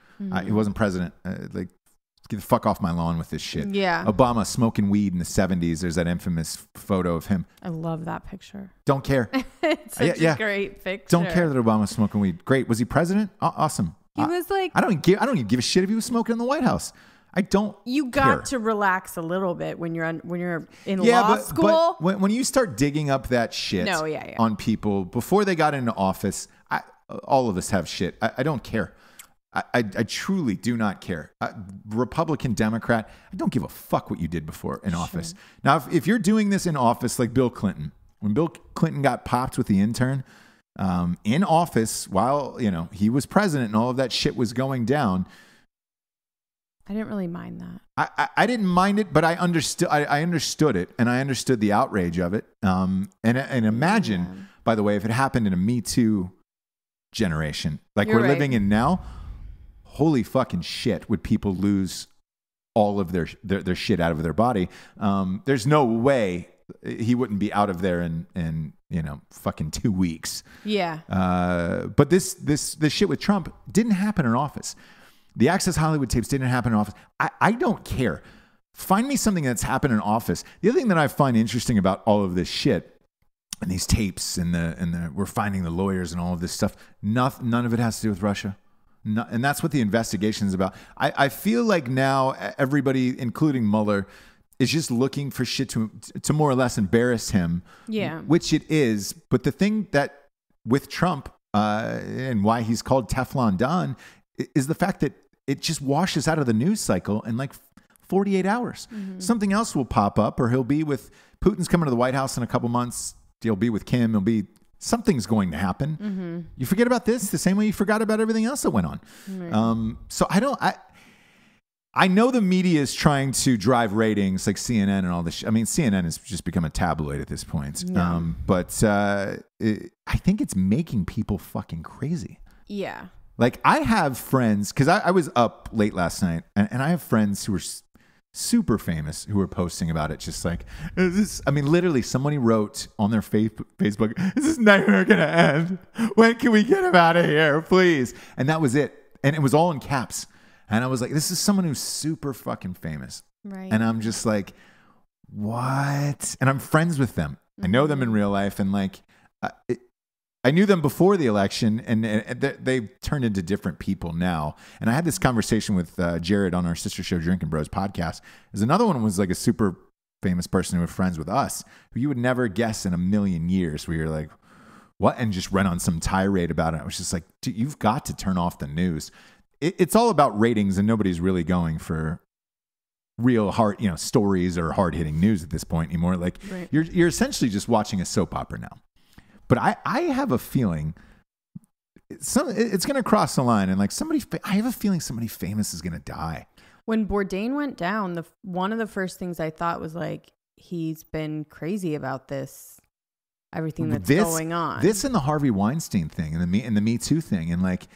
Speaker 2: He wasn't president. Get the fuck off my lawn with this shit.
Speaker 3: Yeah.
Speaker 2: Obama smoking weed in the 70s. There's that infamous photo of him.
Speaker 3: I love that picture.
Speaker 2: Don't care.
Speaker 3: It's such a great picture.
Speaker 2: Don't care that Obama's smoking weed. Great. Was he president? Awesome.
Speaker 3: He was like,
Speaker 2: I don't even give a shit if he was smoking in the White House. I don't.
Speaker 3: You got to relax a little bit when you're in law school.
Speaker 2: But when you start digging up that shit on people before they got into office, all of us have shit. I don't care. I truly do not care. Republican, Democrat, I don't give a fuck what you did before in office. Now, if you're doing this in office like Bill Clinton, when Bill Clinton got popped with the intern in office while he was president and all of that shit was going down,
Speaker 3: I didn't really mind that.
Speaker 2: I didn't mind it, but I understood. I understood it, and I understood the outrage of it. And imagine, by the way, if it happened in a Me Too generation like we're living in now. Holy fucking shit, would people lose all of their shit out of their body? There's no way he wouldn't be out of there in fucking 2 weeks.
Speaker 3: Yeah.
Speaker 2: But this shit with Trump didn't happen in office. The Access Hollywood tapes didn't happen in office. I don't care. Find me something that's happened in office. The other thing that I find interesting about all of this shit and these tapes and the we're finding the lawyers and all of this stuff, none of it has to do with Russia. No, and that's what the investigation is about. I feel like now everybody, including Mueller, is just looking for shit to more or less embarrass him.
Speaker 3: Yeah.
Speaker 2: Which it is. But the thing that with Trump and why he's called Teflon Don is the fact that it just washes out of the news cycle in like 48 hours. Mm-hmm. Something else will pop up, or he'll be with Putin's coming to the White House in a couple months. He'll be with Kim. Something's going to happen. Mm-hmm. You forget about this the same way you forgot about everything else that went on. Right. So I know the media is trying to drive ratings like CNN and all this. I mean, CNN has just become a tabloid at this point. Yeah. But I think it's making people fucking crazy.
Speaker 3: Yeah.
Speaker 2: Like I have friends, because I was up late last night, and I have friends who are super famous who were posting about it. Just like, literally somebody wrote on their Facebook, "Is this nightmare going to end? When can we get him out of here, please?" And that was it. And it was all in caps. And I was like, this is someone who's super fucking famous. Right. And I'm just like, what? And I'm friends with them. Mm-hmm. I know them in real life. And like, I knew them before the election, and they've turned into different people now. And I had this conversation with Jared on our sister show, Drinking Bros podcast. There's another one was like a super famous person who was friends with us, who you would never guess in a million years, where you're like, what? And just went on some tirade about it. I was just like, dude, you've got to turn off the news. It's all about ratings, and nobody's really going for real hard, stories or hard hitting news at this point anymore. Like right. You're essentially just watching a soap opera now. But I have a feeling it's going to cross the line, and like I have a feeling somebody famous is going to die.
Speaker 3: When Bourdain went down, one of the first things I thought was like, he's been crazy about this everything that's going on.
Speaker 2: This and the Harvey Weinstein thing and the Me Too thing. And like,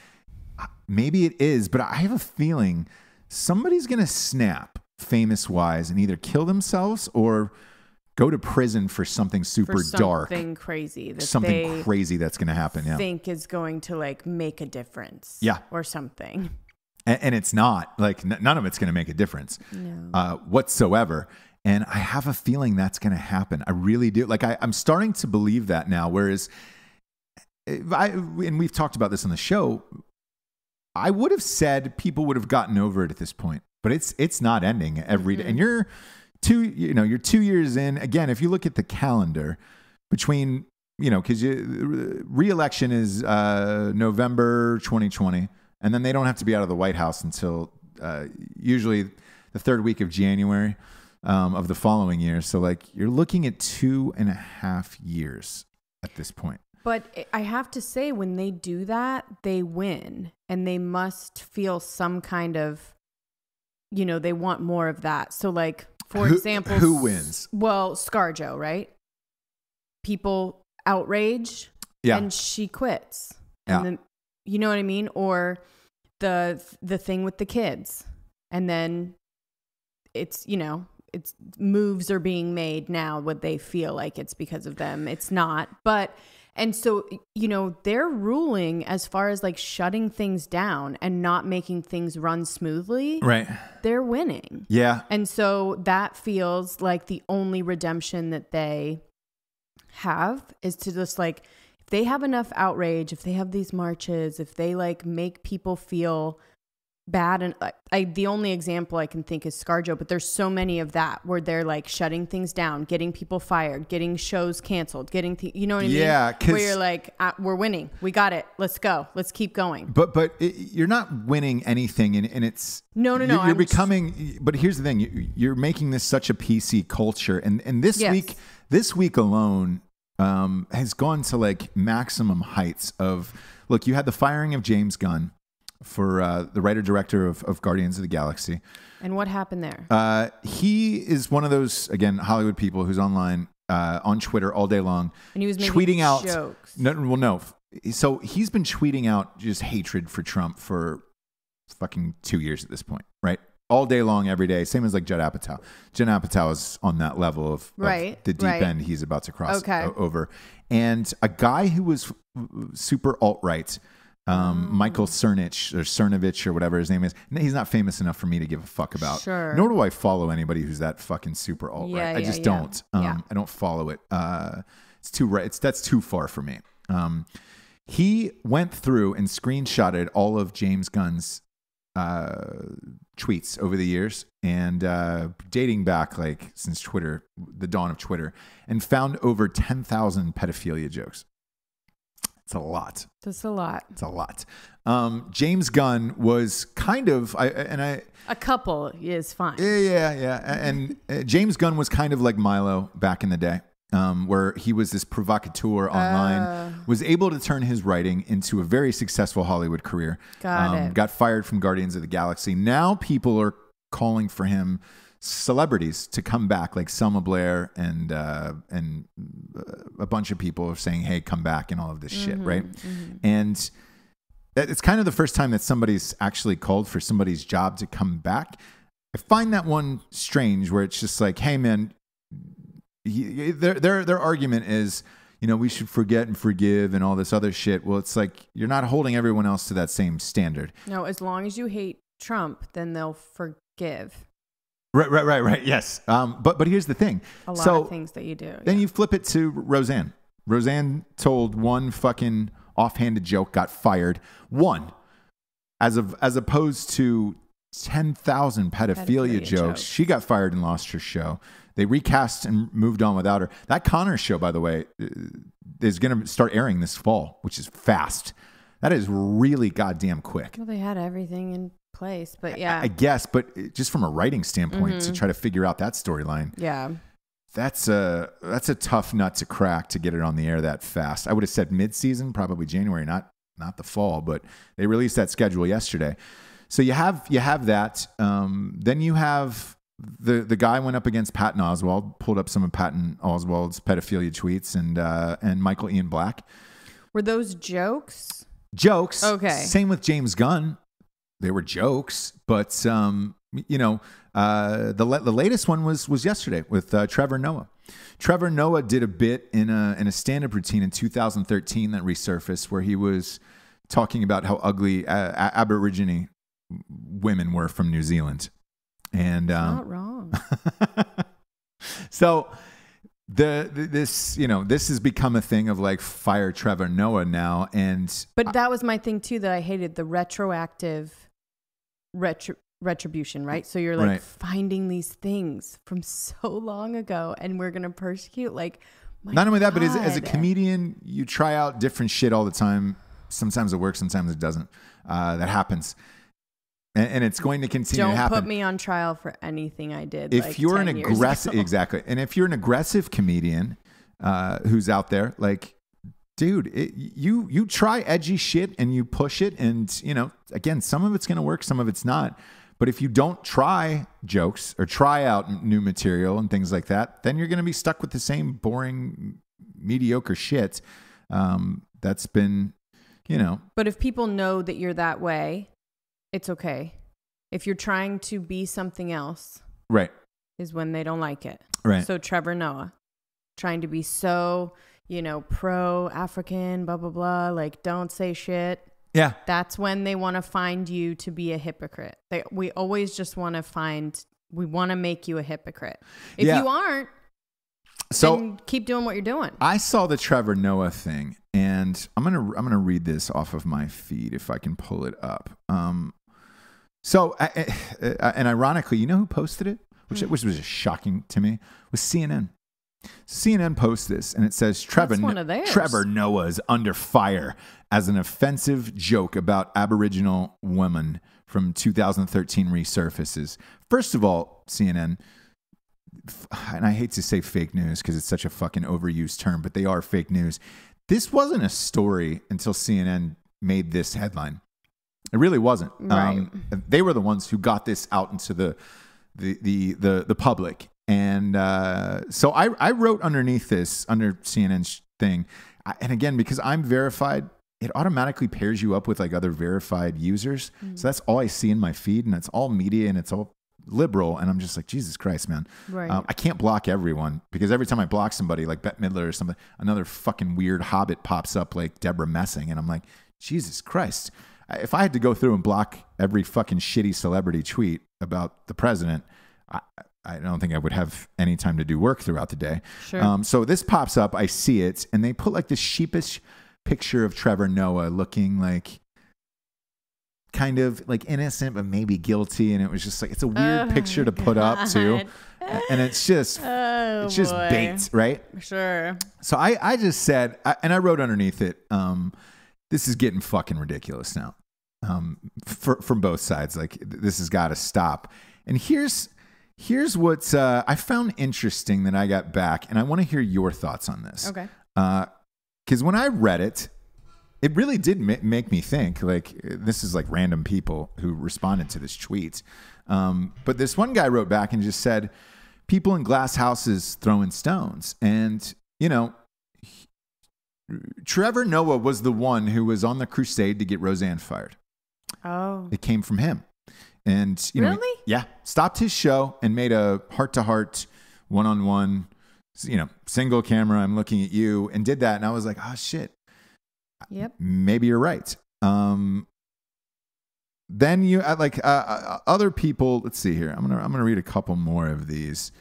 Speaker 2: maybe it is, but I have a feeling somebody's going to snap famous wise and either kill themselves or go to prison for something super dark.
Speaker 3: Something crazy.
Speaker 2: Something crazy that's going to happen. Yeah.
Speaker 3: Think is going to like make a difference.
Speaker 2: Yeah.
Speaker 3: Or something.
Speaker 2: And it's not like none of it's going to make a difference whatsoever. And I have a feeling that's going to happen. I really do. Like I'm starting to believe that now. Whereas and we've talked about this on the show, I would have said people would have gotten over it at this point, but it's not ending every day. And you're 2 years in. Again, if you look at the calendar between, because re-election is November 2020, and then they don't have to be out of the White House until usually the third week of January of the following year. So like you're looking at 2.5 years at this point.
Speaker 3: But I have to say, when they do that, they win, and they must feel some kind of, they want more of that. So like, for example,
Speaker 2: who wins?
Speaker 3: Well, ScarJo, right? People outrage, and she quits. And then, you know what I mean? Or the thing with the kids, and then it's moves are being made now. What they feel like it's because of them, it's not. But and so they're ruling as far as like shutting things down and not making things run smoothly.
Speaker 2: Right.
Speaker 3: They're winning.
Speaker 2: Yeah.
Speaker 3: And so that feels like the only redemption that they have is to just like, if they have enough outrage, if they have these marches, if they like make people feel bad. And the only example I can think is ScarJo, but there's so many of that where they're like shutting things down, getting people fired, getting shows canceled, you know what I mean?
Speaker 2: Yeah.
Speaker 3: Where you're like, we're winning. We got it. Let's go. Let's keep going.
Speaker 2: But you're not winning anything. And it's
Speaker 3: no.
Speaker 2: You're becoming, but here's the thing. You're making this such a PC culture. And this week alone has gone to like maximum heights of, look, you had the firing of James Gunn for the writer-director of Guardians of the Galaxy.
Speaker 3: And what happened there?
Speaker 2: He is one of those, again, Hollywood people who's online, on Twitter all day long.
Speaker 3: And he was making
Speaker 2: tweeting out
Speaker 3: jokes.
Speaker 2: No. So he's been tweeting out just hatred for Trump for fucking 2 years at this point, right? All day long, every day. Same as like Judd Apatow. Judd Apatow is on that level of the deep end he's about to cross over. And a guy who was super alt-right, Michael Cernovich or whatever his name is. He's not famous enough for me to give a fuck about.
Speaker 3: Sure.
Speaker 2: Nor do I follow anybody who's that fucking super alt-right. I just don't. I don't follow it. It's too right. That's too far for me. He went through and screenshotted all of James Gunn's tweets over the years and dating back like since Twitter, the dawn of Twitter, and found over 10,000 pedophilia jokes. It's a lot.
Speaker 3: That's a lot.
Speaker 2: It's a lot. James Gunn was kind of, a
Speaker 3: couple is fine.
Speaker 2: Yeah. And James Gunn was kind of like Milo back in the day, where he was this provocateur online, was able to turn his writing into a very successful Hollywood career. Got fired from Guardians of the Galaxy. Now people are calling for him, celebrities, to come back, like Selma Blair and a bunch of people are saying, hey, come back and all of this shit, right? Mm-hmm. And it's kind of the first time that somebody's actually called for somebody's job to come back. I find that one strange, where it's just like, hey, man, their argument is, we should forget and forgive and all this other shit. Well, it's like, you're not holding everyone else to that same standard.
Speaker 3: No, as long as you hate Trump, then they'll forgive.
Speaker 2: Right. Yes. But here's the thing.
Speaker 3: A lot of things that you do.
Speaker 2: Then you flip it to Roseanne. Roseanne told one fucking offhanded joke, got fired. One, as opposed to 10,000 pedophilia jokes. She got fired and lost her show. They recast and moved on without her. That Connor show, by the way, is going to start airing this fall, which is fast. That is really goddamn quick.
Speaker 3: Well, they had everything in place, but yeah.
Speaker 2: I guess, but just from a writing standpoint, to try to figure out that storyline.
Speaker 3: Yeah.
Speaker 2: That's a tough nut to crack to get it on the air that fast. I would have said mid-season, probably January, not the fall, but they released that schedule yesterday. So you have that. Then you have the guy went up against Patton Oswalt, pulled up some of Patton Oswalt's pedophilia tweets, and Michael Ian Black.
Speaker 3: Were those jokes?
Speaker 2: Jokes.
Speaker 3: Okay.
Speaker 2: Same with James Gunn. They were jokes, but the latest one was yesterday with Trevor Noah. Trevor Noah did a bit in a stand-up routine in 2013 that resurfaced, where he was talking about how ugly Aborigine women were from New Zealand, and
Speaker 3: not wrong.
Speaker 2: So this has become a thing of like fire Trevor Noah now, but
Speaker 3: that was my thing too that I hated, the retroactive retribution, right? So you're like finding these things from so long ago, and we're gonna persecute. Like,
Speaker 2: not only that, but as a comedian, you try out different shit all the time. Sometimes it works, sometimes it doesn't. That happens, and it's going to continue to happen.
Speaker 3: Don't put me on trial for anything I did.
Speaker 2: If you're an aggressive, exactly, and if you're an aggressive comedian who's out there, like, dude, you try edgy shit and you push it, and again, some of it's gonna work, some of it's not. But if you don't try jokes or try out new material and things like that, then you're going to be stuck with the same boring, mediocre shit that's been,
Speaker 3: But if people know that you're that way, it's okay. If you're trying to be something else,
Speaker 2: right,
Speaker 3: is when they don't like it.
Speaker 2: Right.
Speaker 3: So Trevor Noah, trying to be so, pro-African, blah, blah, blah, like, don't say shit.
Speaker 2: Yeah.
Speaker 3: That's when they want to find you to be a hypocrite. We always just want to make you a hypocrite. If you aren't, then keep doing what you're doing.
Speaker 2: I saw the Trevor Noah thing, and I'm gonna read this off of my feed if I can pull it up. And ironically, you know who posted it? Which was just shocking to me, was CNN. CNN posts this, and it says Trevor Noah is under fire as an offensive joke about Aboriginal women from 2013 resurfaces. First of all, CNN, and I hate to say fake news because it's such a fucking overused term, but they are fake news. This wasn't a story until CNN made this headline. It really wasn't.
Speaker 3: Right.
Speaker 2: They were the ones who got this out into the public. And so I wrote underneath this, under CNN's thing, and again, because I'm verified, it automatically pairs you up with like other verified users. Mm-hmm. So that's all I see in my feed, and it's all media, and it's all liberal. And I'm just like, Jesus Christ, man.
Speaker 3: Right.
Speaker 2: I can't block everyone, because every time I block somebody like Bette Midler or something, another fucking weird hobbit pops up like Deborah Messing. And I'm like, Jesus Christ. If I had to go through and block every fucking shitty celebrity tweet about the president, I don't think I would have any time to do work throughout the day.
Speaker 3: Sure.
Speaker 2: So this pops up, I see it, and they put like this sheepish picture of Trevor Noah looking like kind of like innocent, but maybe guilty. And it was just like, it's a weird picture to put up too. And it's just bait, right?
Speaker 3: Sure.
Speaker 2: So I just said, and I wrote underneath it, this is getting fucking ridiculous now. From both sides. Like, this has got to stop. And here's what I found interesting that I got back, and I want to hear your thoughts on this.
Speaker 3: Okay.
Speaker 2: Because when I read it, it really did make me think, like, this is like random people who responded to this tweet. But this one guy wrote back and just said, people in glass houses throwing stones. And, Trevor Noah was the one who was on the crusade to get Roseanne fired.
Speaker 3: Oh.
Speaker 2: It came from him. And,
Speaker 3: really?
Speaker 2: Yeah. Stopped his show and made a heart-to-heart, one-on-one, single camera, I'm looking at you, and did that. And I was like, oh, shit.
Speaker 3: Yep.
Speaker 2: Maybe you're right. Then you like other people. Let's see here. I'm gonna read a couple more of these.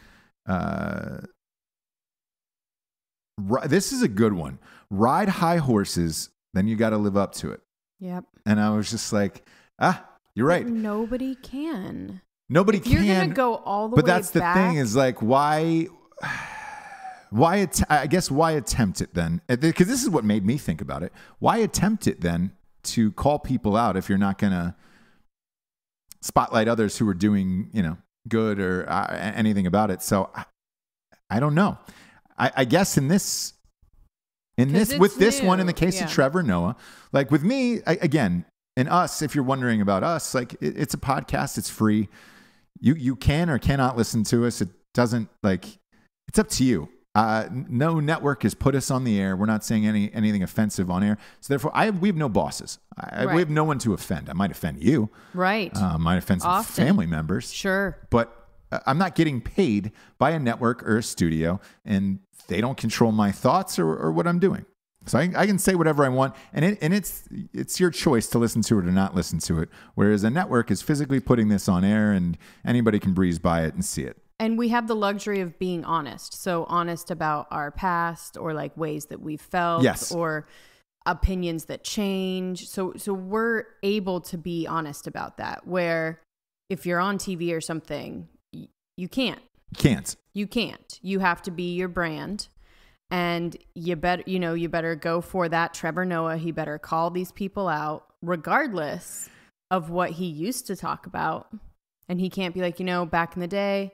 Speaker 2: This is a good one. Ride high horses, then you got to live up to it.
Speaker 3: Yep.
Speaker 2: And I was just like, you're right.
Speaker 3: But nobody can.
Speaker 2: Nobody
Speaker 3: if
Speaker 2: can.
Speaker 3: You're gonna go all the way
Speaker 2: back. But that's the thing, is like, why attempt it then? Because this is what made me think about it. Why attempt it then to call people out if you're not going to spotlight others who are doing, good or anything about it? So I don't know. I guess with this one, in the case of Trevor Noah, like with me, again, and us, if you're wondering about us, like it's a podcast, it's free. You can or cannot listen to us. It doesn't it's up to you. No network has put us on the air. We're not saying anything offensive on air. So therefore, we have no bosses. We have no one to offend. I might offend you.
Speaker 3: Right.
Speaker 2: Might offend some family members.
Speaker 3: Sure.
Speaker 2: But I'm not getting paid by a network or a studio, and they don't control my thoughts or what I'm doing. So I can say whatever I want, and it's your choice to listen to it or not listen to it. Whereas a network is physically putting this on air, and anybody can breeze by it and see it.
Speaker 3: And we have the luxury of being honest. So honest about our past, or like ways that we felt,
Speaker 2: yes,
Speaker 3: or opinions that change. So we're able to be honest about that. Where if you're on TV or something, you can't. You can't. You have to be your brand. And you better go for that Trevor Noah. He better call these people out regardless of what he used to talk about. And he can't be like, back in the day,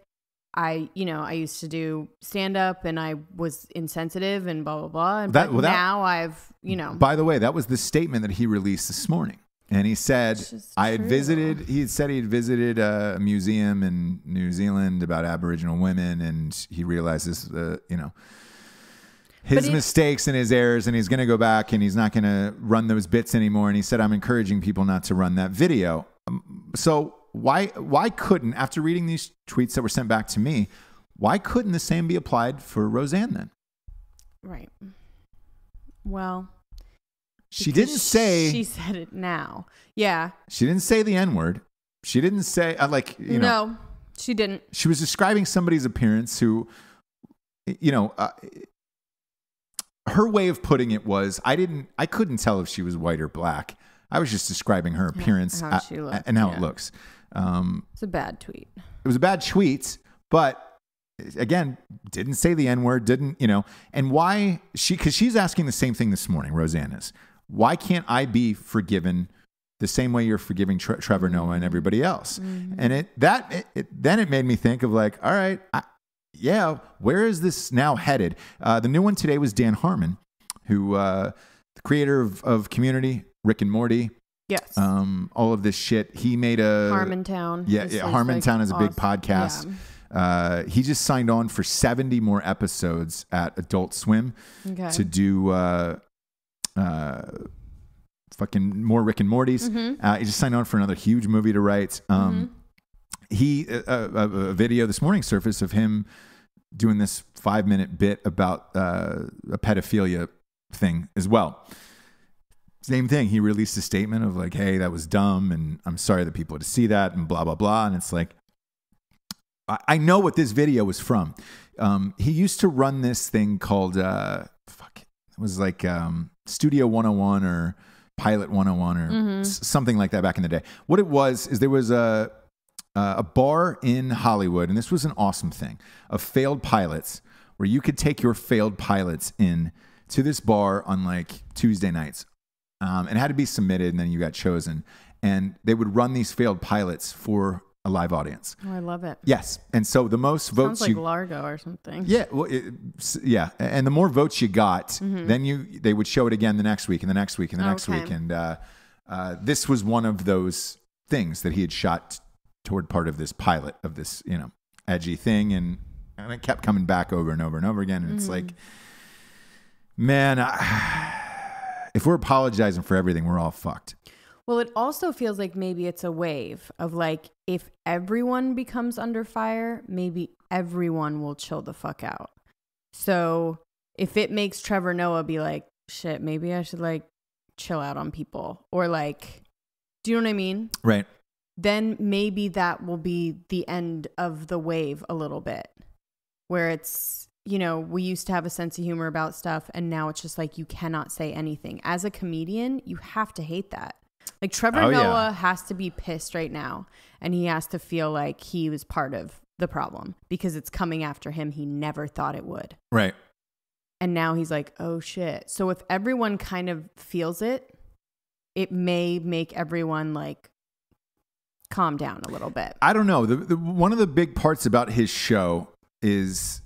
Speaker 3: I used to do stand up and I was insensitive and blah, blah, blah. And now I've.
Speaker 2: By the way, that was the statement that he released this morning. And he said, he had visited a museum in New Zealand about Aboriginal women. And he realizes, his mistakes and his errors, and he's going to go back and he's not going to run those bits anymore. And he said, I'm encouraging people not to run that video. So why couldn't, after reading these tweets that were sent back to me, why couldn't the same be applied for Roseanne then?
Speaker 3: Right. Well,
Speaker 2: she didn't say.
Speaker 3: She said it now. Yeah.
Speaker 2: She didn't say the N-word. She didn't say,
Speaker 3: No, she didn't.
Speaker 2: She was describing somebody's appearance who, her way of putting it was, I couldn't tell if she was white or black. I was just describing her appearance
Speaker 3: how she looked,
Speaker 2: and how it looks.
Speaker 3: It's a bad tweet.
Speaker 2: It was a bad tweet, but again, didn't say the N-word, and why because she's asking the same thing this morning, Roseanne is. Why can't I be forgiven the same way you're forgiving Trevor Noah and everybody else? Mm-hmm. And then it made me think of all right, where is this now headed? The new one today was Dan Harmon, who, the creator of Community, Rick and Morty.
Speaker 3: Yes.
Speaker 2: All of this shit. He made a
Speaker 3: Harmontown.
Speaker 2: Yeah. Harmontown is a big podcast. Yeah. He just signed on for 70 more episodes at Adult Swim to do, fucking more Rick and Morty's. Mm-hmm. He just signed on for another huge movie to write. A video this morning surfaced of him doing this 5-minute bit about a pedophilia thing as well. Same thing. He released a statement of hey, that was dumb, and I'm sorry that people had to see that, and blah, blah, blah. And it's I know what this video was from. He used to run this thing called, it was Studio 101 or Pilot 101 or something like that back in the day. What it was is there was a bar in Hollywood, and this was an awesome thing, of failed pilots, where you could take your failed pilots in to this bar on Tuesday nights. And it had to be submitted, and then you got chosen. And they would run these failed pilots for a live audience.
Speaker 3: Oh, I love it.
Speaker 2: Yes. And so the most votes
Speaker 3: sounds like Largo or something.
Speaker 2: Yeah. Well, yeah. And the more votes you got, then they would show it again the next week and the next week and the next week. And this was one of those things that he had shot toward part of this pilot of this, edgy thing. And it kept coming back over and over and over again. And it's man, if we're apologizing for everything, we're all fucked.
Speaker 3: Well, it also feels like maybe it's a wave of if everyone becomes under fire, maybe everyone will chill the fuck out. So if it makes Trevor Noah be shit, maybe I should chill out on people, or do you know what I mean?
Speaker 2: Right.
Speaker 3: Then maybe that will be the end of the wave a little bit, where it's, we used to have a sense of humor about stuff, and now it's just you cannot say anything. As a comedian, you have to hate that. Trevor Noah has to be pissed right now, and he has to feel like he was part of the problem because it's coming after him. He never thought it would.
Speaker 2: Right.
Speaker 3: And now he's oh shit. So if everyone kind of feels it, it may make everyone calm down a little bit.
Speaker 2: I don't know. One of the big parts about his show is,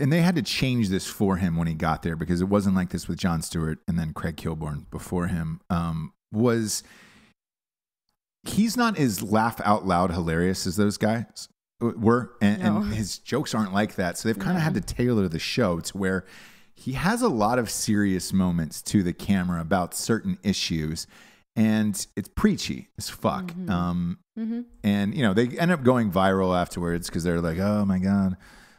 Speaker 2: and they had to change this for him when he got there because it wasn't like this with Jon Stewart and then Craig Kilborn before him, was he's not as laugh out loud hilarious as those guys were. And his jokes aren't like that. So they've kind of had to tailor the show to where he has a lot of serious moments to the camera about certain issues. And it's preachy as fuck. Mm-hmm. And, you know, they end up going viral afterwards because they're like, oh, my God,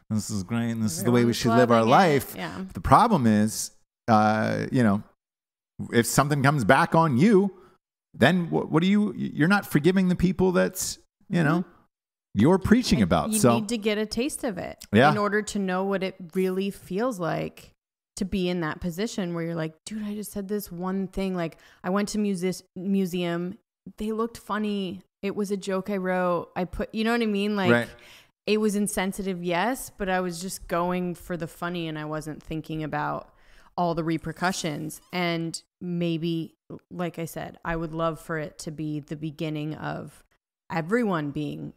Speaker 2: this is great. And this is the way we should live our life. Yeah. The problem is, you know, if something comes back on you, then what do you're not forgiving the people that's, you know, you're preaching about.
Speaker 3: You need to get a taste of it in order to know what it really feels like to be in that position where you're like, dude, I just said this one thing. Like, I went to museum. They looked funny. It was a joke I wrote. You know what I mean? Like, it was insensitive, yes, but I was just going for the funny and I wasn't thinking about all the repercussions. And maybe, like I said, I would love for it to be the beginning of everyone being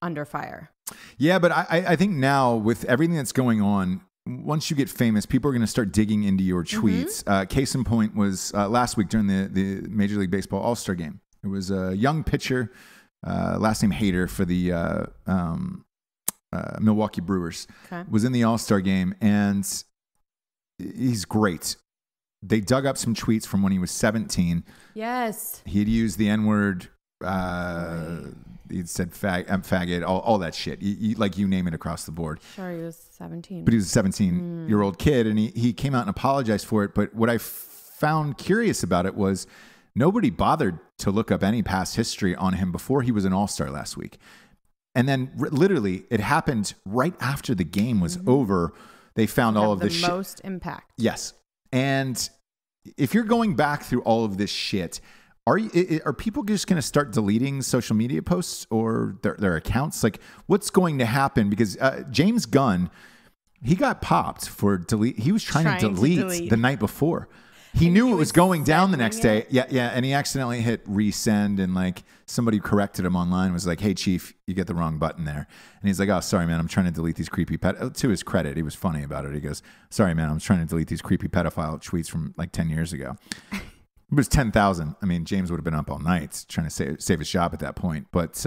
Speaker 3: under fire.
Speaker 2: Yeah, but I think now with everything that's going on, once you get famous, people are going to start digging into your tweets. Case in point was last week during the Major League Baseball All-Star game. It was a young pitcher, last name Hader for the Milwaukee Brewers, was in the All-Star game, and he's great. They dug up some tweets from when he was 17.
Speaker 3: Yes.
Speaker 2: He'd used the N-word. He'd said faggot, all that shit. Like you name it across the board.
Speaker 3: Sure, he was 17.
Speaker 2: But he was a 17-year-old kid, and he came out and apologized for it. But what I found curious about it was nobody bothered to look up any past history on him before he was an All-Star last week. And then literally it happened right after the game was over. They found all of this shit.
Speaker 3: The most impact.
Speaker 2: Yes. And if you're going back through all of this shit, are people just going to start deleting social media posts or their accounts? Like, what's going to happen? Because James Gunn, he got popped for delete. He was trying to delete the night before. He knew it was going down the next day. Yeah. And he accidentally hit resend, and like somebody corrected him online, was like, hey, Chief, you get the wrong button there. And he's like, oh, sorry, man, I'm trying to delete these creepy to his credit, he was funny about it. He goes, sorry, man, I'm trying to delete these creepy pedophile tweets from like 10 years ago. It was 10,000. I mean, James would have been up all night trying to save his job at that point. But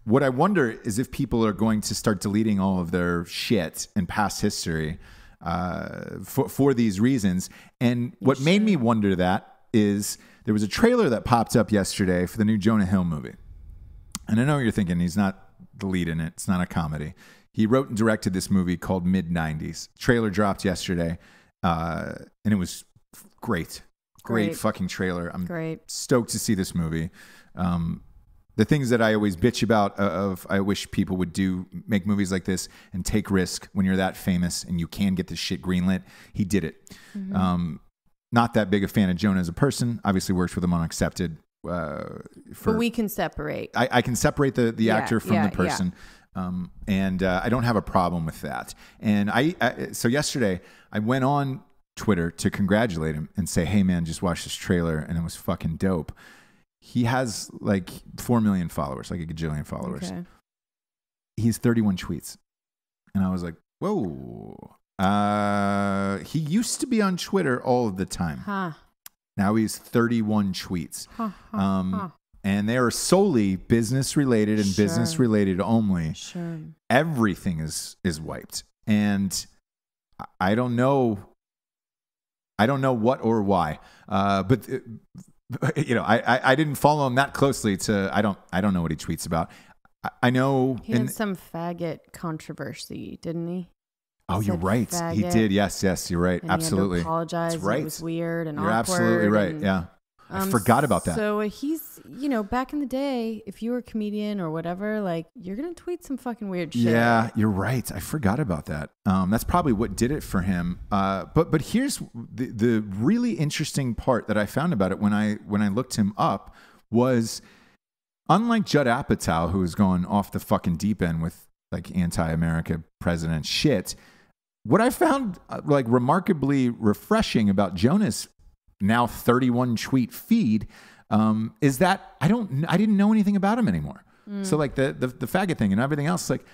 Speaker 2: what I wonder is if people are going to start deleting all of their shit and past history for these reasons. And what made me wonder that is there was a trailer that popped up yesterday for the new Jonah Hill movie. And I know you're thinking he's not the lead in it. It's not a comedy. He wrote and directed this movie called Mid-90s. Trailer dropped yesterday, and it was great fucking trailer. I'm stoked to see this movie. The things that I always bitch about I wish people would make movies like this and take risk when you're that famous and you can get this shit greenlit. He did it. Not that big a fan of Jonah as a person. Obviously works with him on Accepted.
Speaker 3: But we can separate.
Speaker 2: I can separate the actor from the person. And I don't have a problem with that. And so yesterday I went on Twitter to congratulate him and say, hey man, just watch this trailer and it was fucking dope. He has like 4 million followers, like a gajillion followers. Okay. He has 31 tweets. And I was like, whoa. He used to be on Twitter all of the time. Now he's 31 tweets. And they are solely business related and business related only. Everything is wiped. And I don't know what or why. But you know, I didn't follow him that closely I don't know what he tweets about. I know
Speaker 3: he had some faggot controversy, didn't he?
Speaker 2: Oh, you're right. Faggot. He did. Yes, you're right. And absolutely.
Speaker 3: He had to apologize. That's right. It was weird and
Speaker 2: you're
Speaker 3: awkward.
Speaker 2: Absolutely right. Yeah. I forgot about that.
Speaker 3: So he's, back in the day, if you were a comedian or whatever, like, you're going to tweet some fucking weird shit.
Speaker 2: Yeah, you're right. I forgot about that. That's probably what did it for him. But here's the really interesting part that I found about it when I looked him up was, unlike Judd Apatow, who was going off the fucking deep end with like anti-America president shit, what I found like remarkably refreshing about Jonah's now 31 tweet feed is that I didn't know anything about him anymore. So like the faggot thing and everything else, like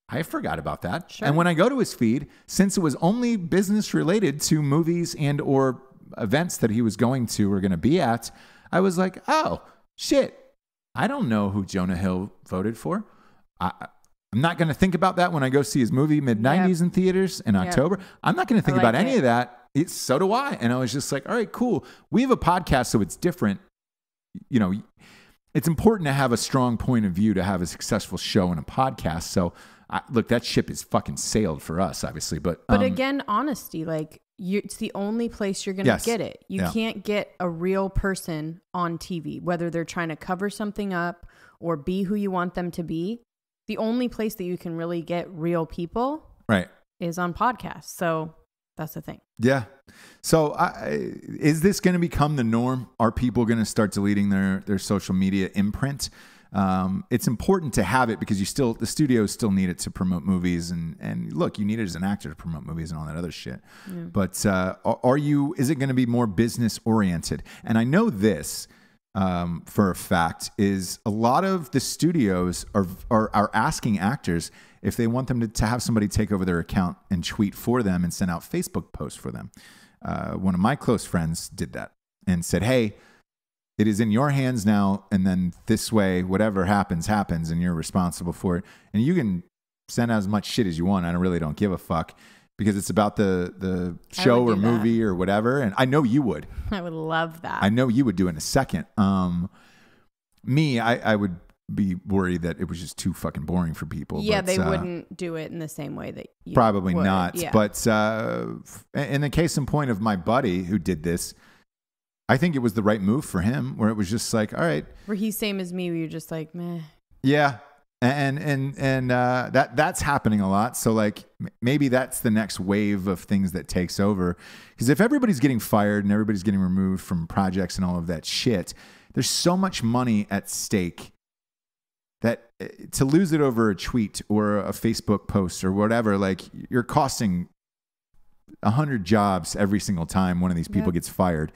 Speaker 2: I forgot about that. Sure. And when I go to his feed, since it was only business related to movies and or events that he was going to or going to be at, I was like, oh, shit, I don't know who Jonah Hill voted for. I'm not going to think about that when I go see his movie mid-90s in theaters in October. I'm not going to think about any of that. So do I. And I was just like, all right, cool. We have a podcast, so it's different. You know, it's important to have a strong point of view to have a successful show and a podcast. So look, that ship is fucking sailed for us, obviously. But
Speaker 3: again, honesty, like it's the only place you're going to get it. You can't get a real person on TV, whether they're trying to cover something up or be who you want them to be. The only place that you can really get real people is on podcasts. So that's the thing.
Speaker 2: Yeah. So is this going to become the norm? Are people going to start deleting their social media imprint? It's important to have it because the studios still need it to promote movies. And look, you need it as an actor to promote movies and all that other shit. Yeah. But is it going to be more business oriented? And I know this for a fact is a lot of the studios are asking actors if they want them to have somebody take over their account and tweet for them and send out Facebook posts for them. One of my close friends did that and said, hey, it is in your hands now. And then this way, whatever happens, and you're responsible for it. And you can send out as much shit as you want. I really don't give a fuck because it's about the show or movie or whatever. And I know you would.
Speaker 3: I would love that.
Speaker 2: I know you would do it in a second. I would be worried that it was just too fucking boring for people.
Speaker 3: Yeah, they wouldn't do it in the same way that you
Speaker 2: probably
Speaker 3: would.
Speaker 2: Not.
Speaker 3: Yeah.
Speaker 2: But in the case in point of my buddy who did this, I think it was the right move for him where it was just like, all right.
Speaker 3: Where he's same as me, where you're just like, meh.
Speaker 2: Yeah. And that's happening a lot. So like maybe that's the next wave of things that takes over. Because if everybody's getting fired and everybody's getting removed from projects and all of that shit, there's so much money at stake that to lose it over a tweet or a Facebook post or whatever, like you're costing 100 jobs every single time one of these people gets fired.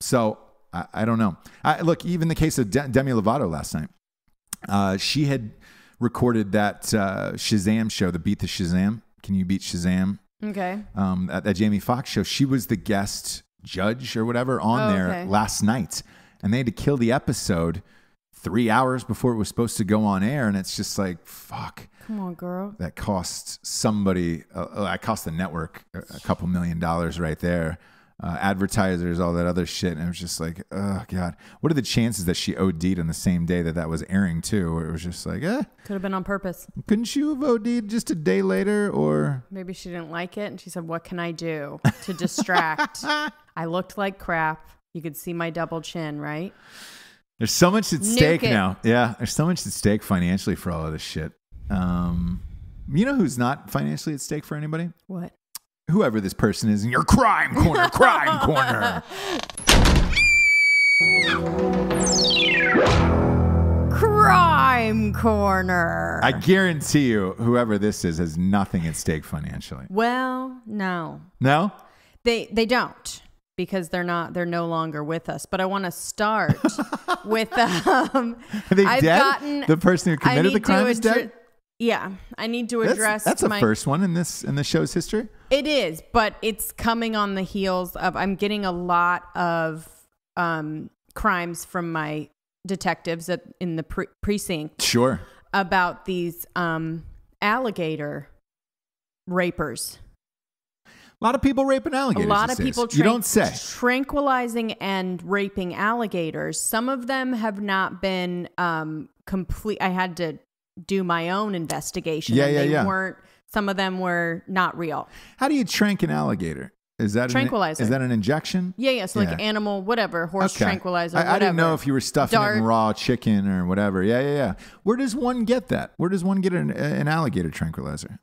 Speaker 2: So I don't know. Look, even the case of Demi Lovato last night, she had recorded that Shazam show, the Beat the Shazam. Can you beat Shazam?
Speaker 3: Okay.
Speaker 2: At that Jamie Foxx show, she was the guest judge or whatever on there last night, and they had to kill the episode 3 hours before it was supposed to go on air. And it's just like, fuck.
Speaker 3: Come on, girl.
Speaker 2: That cost somebody, that cost the network a couple $1 million right there. Advertisers, all that other shit. And it was just like, oh God. What are the chances that she OD'd on the same day that was airing too? Where it was just like, Could
Speaker 3: have been on purpose.
Speaker 2: Couldn't you have OD'd just a day later? Or
Speaker 3: maybe she didn't like it. And she said, what can I do to distract? I looked like crap. You could see my double chin, right?
Speaker 2: There's so much at stake now. Yeah. There's so much at stake financially for all of this shit. You know who's not financially at stake for anybody?
Speaker 3: What?
Speaker 2: Whoever this person is in your crime corner. Crime corner.
Speaker 3: Crime corner.
Speaker 2: I guarantee you, whoever this is has nothing at stake financially.
Speaker 3: Well, no.
Speaker 2: No?
Speaker 3: They don't. Because they're no longer with us. But I want to start with
Speaker 2: Are they dead? The person who committed the crime is dead?
Speaker 3: Yeah. I need to address
Speaker 2: that's the first one in the show's history.
Speaker 3: It is, but it's coming on the heels of I'm getting a lot of crimes from my detectives in the precinct.
Speaker 2: Sure.
Speaker 3: About these alligator rapers.
Speaker 2: A lot of people raping alligators.
Speaker 3: A lot of people
Speaker 2: you don't say.
Speaker 3: Tranquilizing and raping alligators. Some of them have not been complete. I had to do my own investigation. They weren't. Some of them were not real.
Speaker 2: How do you trank an alligator? Is that
Speaker 3: tranquilizer?
Speaker 2: Is that an injection?
Speaker 3: Yeah. So like animal, whatever, horse tranquilizer.
Speaker 2: I didn't know if you were stuffing it in raw chicken or whatever. Yeah. Where does one get that? Where does one get an alligator tranquilizer?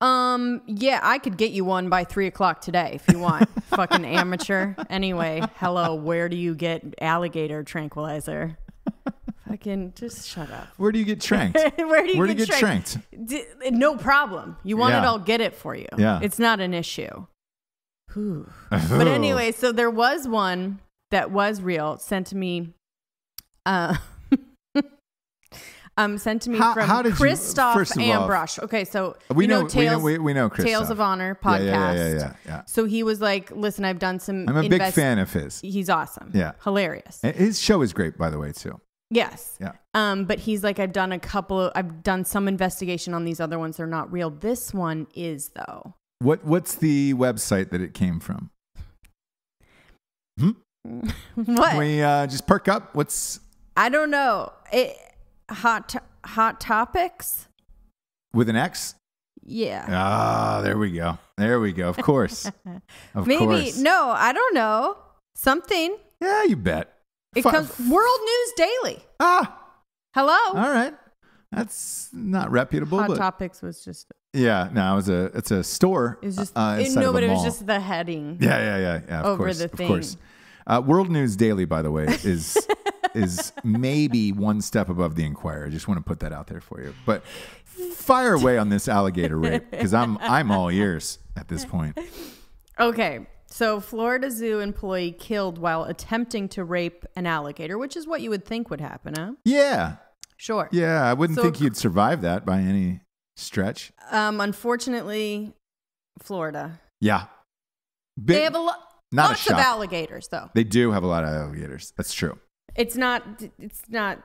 Speaker 3: Yeah, I could get you one by 3:00 today if you want. Fucking amateur. Anyway, hello, where do you get alligator tranquilizer? Fucking just shut up.
Speaker 2: Where do you get tranked?
Speaker 3: Where do you get tranked? No problem. You want it, I'll get it for you.
Speaker 2: Yeah.
Speaker 3: It's not an issue. But anyway, so there was one that was real, sent to me. Sent to me from Christoph Ambrosch. Okay, so we know Christoph. Tales of Honor podcast.
Speaker 2: Yeah.
Speaker 3: So he was like, listen, I've done some...
Speaker 2: I'm a big fan of his.
Speaker 3: He's awesome.
Speaker 2: Yeah.
Speaker 3: Hilarious.
Speaker 2: And his show is great, by the way, too.
Speaker 3: Yes.
Speaker 2: Yeah.
Speaker 3: But he's like, I've done some investigation on these other ones. They're not real. This one is, though.
Speaker 2: What's the website that it came from?
Speaker 3: What?
Speaker 2: Can we just perk up?
Speaker 3: I don't know. Hot Topics?
Speaker 2: With an X?
Speaker 3: Yeah.
Speaker 2: Ah, there we go. Of course.
Speaker 3: Maybe. No, I don't know. Something.
Speaker 2: Yeah, you bet.
Speaker 3: It comes World News Daily. Hello.
Speaker 2: All right. That's not reputable.
Speaker 3: Hot Topics was just...
Speaker 2: Yeah, no, it's a store.
Speaker 3: It was just but it was just the heading.
Speaker 2: Yeah. Of
Speaker 3: over
Speaker 2: course,
Speaker 3: the thing.
Speaker 2: Of course. World News Daily, by the way, is maybe one step above the Inquirer. I just want to put that out there for you. But fire away on this alligator rape, because I'm all ears at this point.
Speaker 3: Okay, so Florida Zoo employee killed while attempting to rape an alligator, which is what you would think would happen, huh?
Speaker 2: Yeah.
Speaker 3: Sure.
Speaker 2: Yeah, I wouldn't think you'd survive that by any stretch.
Speaker 3: Unfortunately, Florida.
Speaker 2: Yeah.
Speaker 3: They have lots of alligators, though.
Speaker 2: They do have a lot of alligators. That's true.
Speaker 3: It's not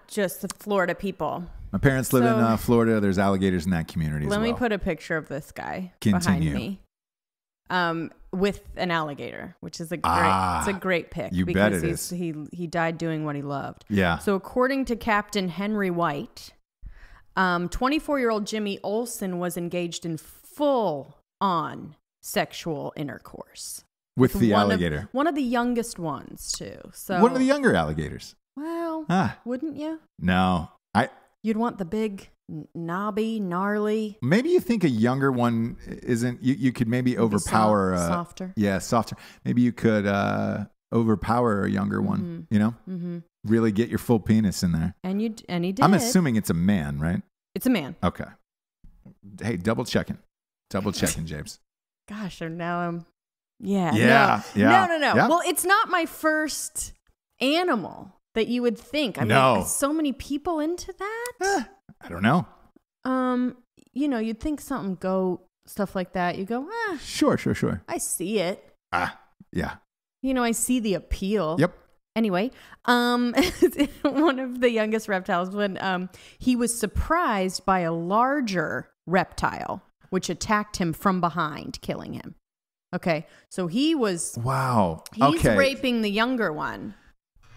Speaker 3: just the Florida people.
Speaker 2: My parents live in Florida. There's alligators in that community as well.
Speaker 3: Let me put a picture of this guy behind me. With an alligator, which is it's a great pic.
Speaker 2: You bet it is.
Speaker 3: He died doing what he loved.
Speaker 2: Yeah.
Speaker 3: So according to Captain Henry White, 24-year-old Jimmy Olsen was engaged in full-on sexual intercourse.
Speaker 2: With the alligator.
Speaker 3: One of the youngest ones, too. So
Speaker 2: one of the younger alligators.
Speaker 3: Well, wouldn't you?
Speaker 2: No.
Speaker 3: You'd want the big, knobby, gnarly.
Speaker 2: Maybe you think a younger one isn't... You could maybe overpower...
Speaker 3: Softer.
Speaker 2: Yeah, softer. Maybe you could overpower a younger one, you know? Mm-hmm. Really get your full penis in there.
Speaker 3: And he did.
Speaker 2: I'm assuming it's a man, right?
Speaker 3: It's a man.
Speaker 2: Okay. Hey, double checking, James.
Speaker 3: Gosh, now I'm... Yeah.
Speaker 2: No.
Speaker 3: Yeah. Well, it's not my first animal that you would think. I mean, so many people into that.
Speaker 2: I don't know.
Speaker 3: You'd think something stuff like that. You go,
Speaker 2: Sure.
Speaker 3: I see it.
Speaker 2: Yeah.
Speaker 3: I see the appeal.
Speaker 2: Yep.
Speaker 3: Anyway, one of the youngest reptiles, when he was surprised by a larger reptile, which attacked him from behind, killing him. Okay, so he was...
Speaker 2: Wow.
Speaker 3: He's raping the younger one.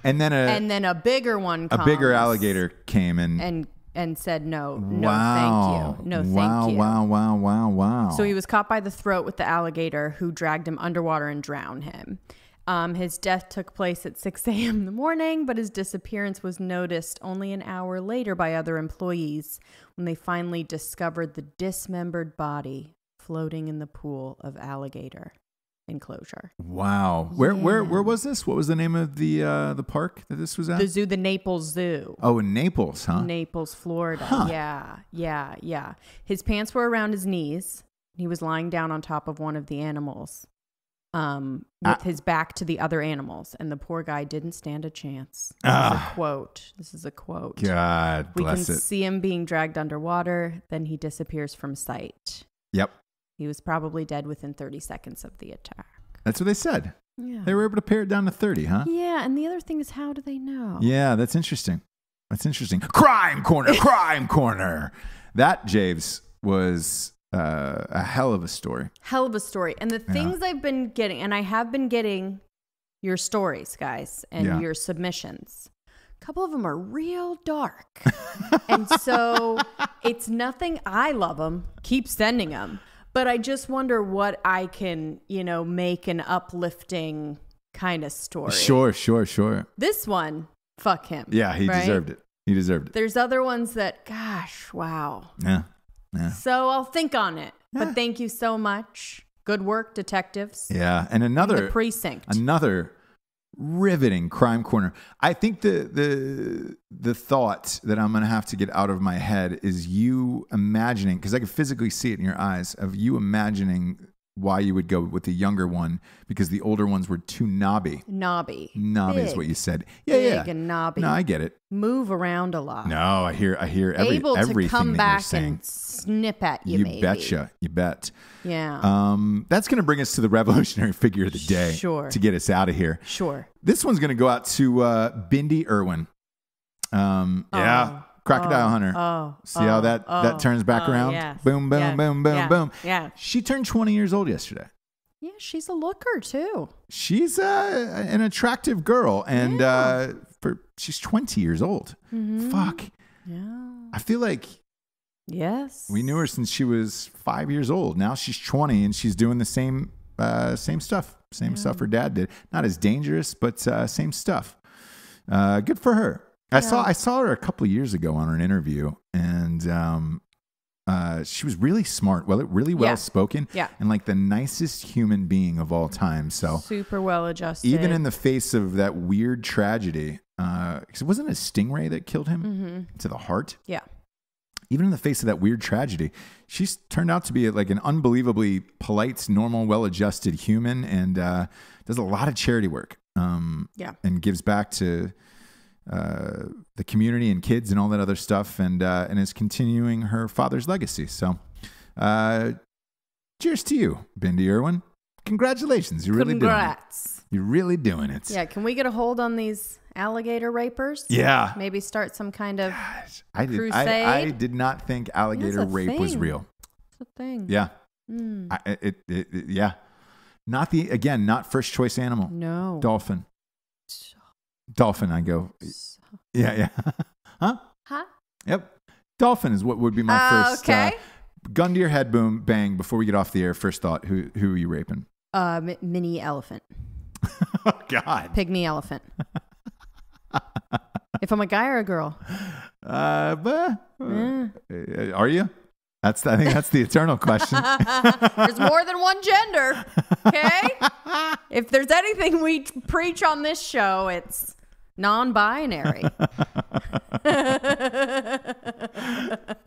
Speaker 2: And then
Speaker 3: a bigger one comes.
Speaker 2: A bigger alligator came
Speaker 3: and said, no, thank you. No, thank you.
Speaker 2: Wow.
Speaker 3: So he was caught by the throat with the alligator, who dragged him underwater and drowned him. His death took place at 6 a.m. in the morning, but his disappearance was noticed only an hour later by other employees when they finally discovered the dismembered body floating in the pool of alligator enclosure.
Speaker 2: Wow. Where was this? What was the name of the park that this was at?
Speaker 3: The zoo, the Naples Zoo.
Speaker 2: Oh, in Naples, huh?
Speaker 3: Naples, Florida.
Speaker 2: Huh.
Speaker 3: Yeah. His pants were around his knees. He was lying down on top of one of the animals, with his back to the other animals, and the poor guy didn't stand a chance. This is a quote.
Speaker 2: God bless it.
Speaker 3: We can see him being dragged underwater, then he disappears from sight.
Speaker 2: Yep.
Speaker 3: He was probably dead within 30 seconds of the attack.
Speaker 2: That's what they said.
Speaker 3: Yeah.
Speaker 2: They were able to pare it down to 30, huh?
Speaker 3: Yeah, and the other thing is, how do they know?
Speaker 2: Yeah, that's interesting. Crime corner. That, Javes, was a hell of a story.
Speaker 3: And the things I've been getting, and I have been getting your stories, guys, and your submissions. A couple of them are real dark. And so it's nothing. I love them. Keep sending them. But I just wonder what I can, make an uplifting kind of story.
Speaker 2: Sure.
Speaker 3: This one, fuck him.
Speaker 2: Yeah, he deserved it.
Speaker 3: There's other ones that, gosh, wow.
Speaker 2: Yeah.
Speaker 3: So I'll think on it. Yeah. But thank you so much. Good work, detectives.
Speaker 2: Yeah, and another
Speaker 3: the precinct.
Speaker 2: Another riveting crime corner. I think the thought that I'm going to have to get out of my head is you imagining, because I can physically see it in your eyes, of you imagining why you would go with the younger one, because the older ones were too knobby.
Speaker 3: Knobby.
Speaker 2: Knobby is what you said. Yeah,
Speaker 3: big and knobby.
Speaker 2: No, I get it.
Speaker 3: Move around a lot.
Speaker 2: No, I hear everything
Speaker 3: to come
Speaker 2: that
Speaker 3: back
Speaker 2: you're saying.
Speaker 3: And snip at you, maybe.
Speaker 2: Betcha. You bet.
Speaker 3: Yeah.
Speaker 2: That's going to bring us to the revolutionary figure of the day.
Speaker 3: Sure.
Speaker 2: To get us out of here.
Speaker 3: Sure.
Speaker 2: This one's going to go out to Bindi Irwin. Yeah. Crocodile hunter. See how that turns back around?
Speaker 3: Yes.
Speaker 2: Boom, boom, boom, boom, boom.
Speaker 3: Yeah.
Speaker 2: She turned 20 years old yesterday.
Speaker 3: Yeah, she's a looker too.
Speaker 2: She's an attractive girl, and she's 20 years old.
Speaker 3: Mm-hmm.
Speaker 2: Fuck.
Speaker 3: Yeah.
Speaker 2: I feel like we knew her since she was 5 years old. Now she's 20, and she's doing the same stuff. Same stuff her dad did. Not as dangerous, but same stuff. Good for her. I saw her a couple of years ago on an interview, and she was really smart, really well spoken, and like the nicest human being of all time. So
Speaker 3: super well adjusted,
Speaker 2: even in the face of that weird tragedy. Because it wasn't a stingray that killed him to the heart.
Speaker 3: Yeah.
Speaker 2: Even in the face of that weird tragedy, she's turned out to be like an unbelievably polite, normal, well-adjusted human, and does a lot of charity work. And gives back to the community and kids and all that other stuff, and is continuing her father's legacy. So, cheers to you, Bindi Irwin. Congratulations. You're really doing it. You're really doing it.
Speaker 3: Yeah. Can we get a hold on these alligator rapers?
Speaker 2: Yeah.
Speaker 3: Maybe start some kind of crusade.
Speaker 2: I did not think alligator rape was real.
Speaker 3: It's a thing.
Speaker 2: Yeah. Yeah. Not first choice animal.
Speaker 3: No.
Speaker 2: Dolphin. Dolphin, I go. Yeah. Huh? Yep. Dolphin is what would be my first.
Speaker 3: Okay.
Speaker 2: Gun to your head, boom, bang. Before we get off the air, first thought: who are you raping?
Speaker 3: Mini elephant.
Speaker 2: Oh God.
Speaker 3: Pygmy elephant. If I'm a guy or a girl.
Speaker 2: Are you? I think that's the eternal question.
Speaker 3: There's more than one gender. Okay. If there's anything we preach on this show, it's non-binary.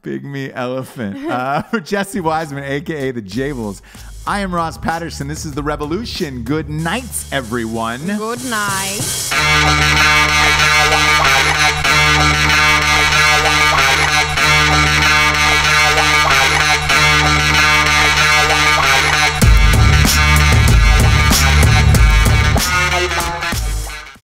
Speaker 2: Pygmy elephant. For Jessie Wiseman, a.k.a. the Jables, I am Ross Patterson. This is The Revolution. Good night, everyone.
Speaker 3: Good night.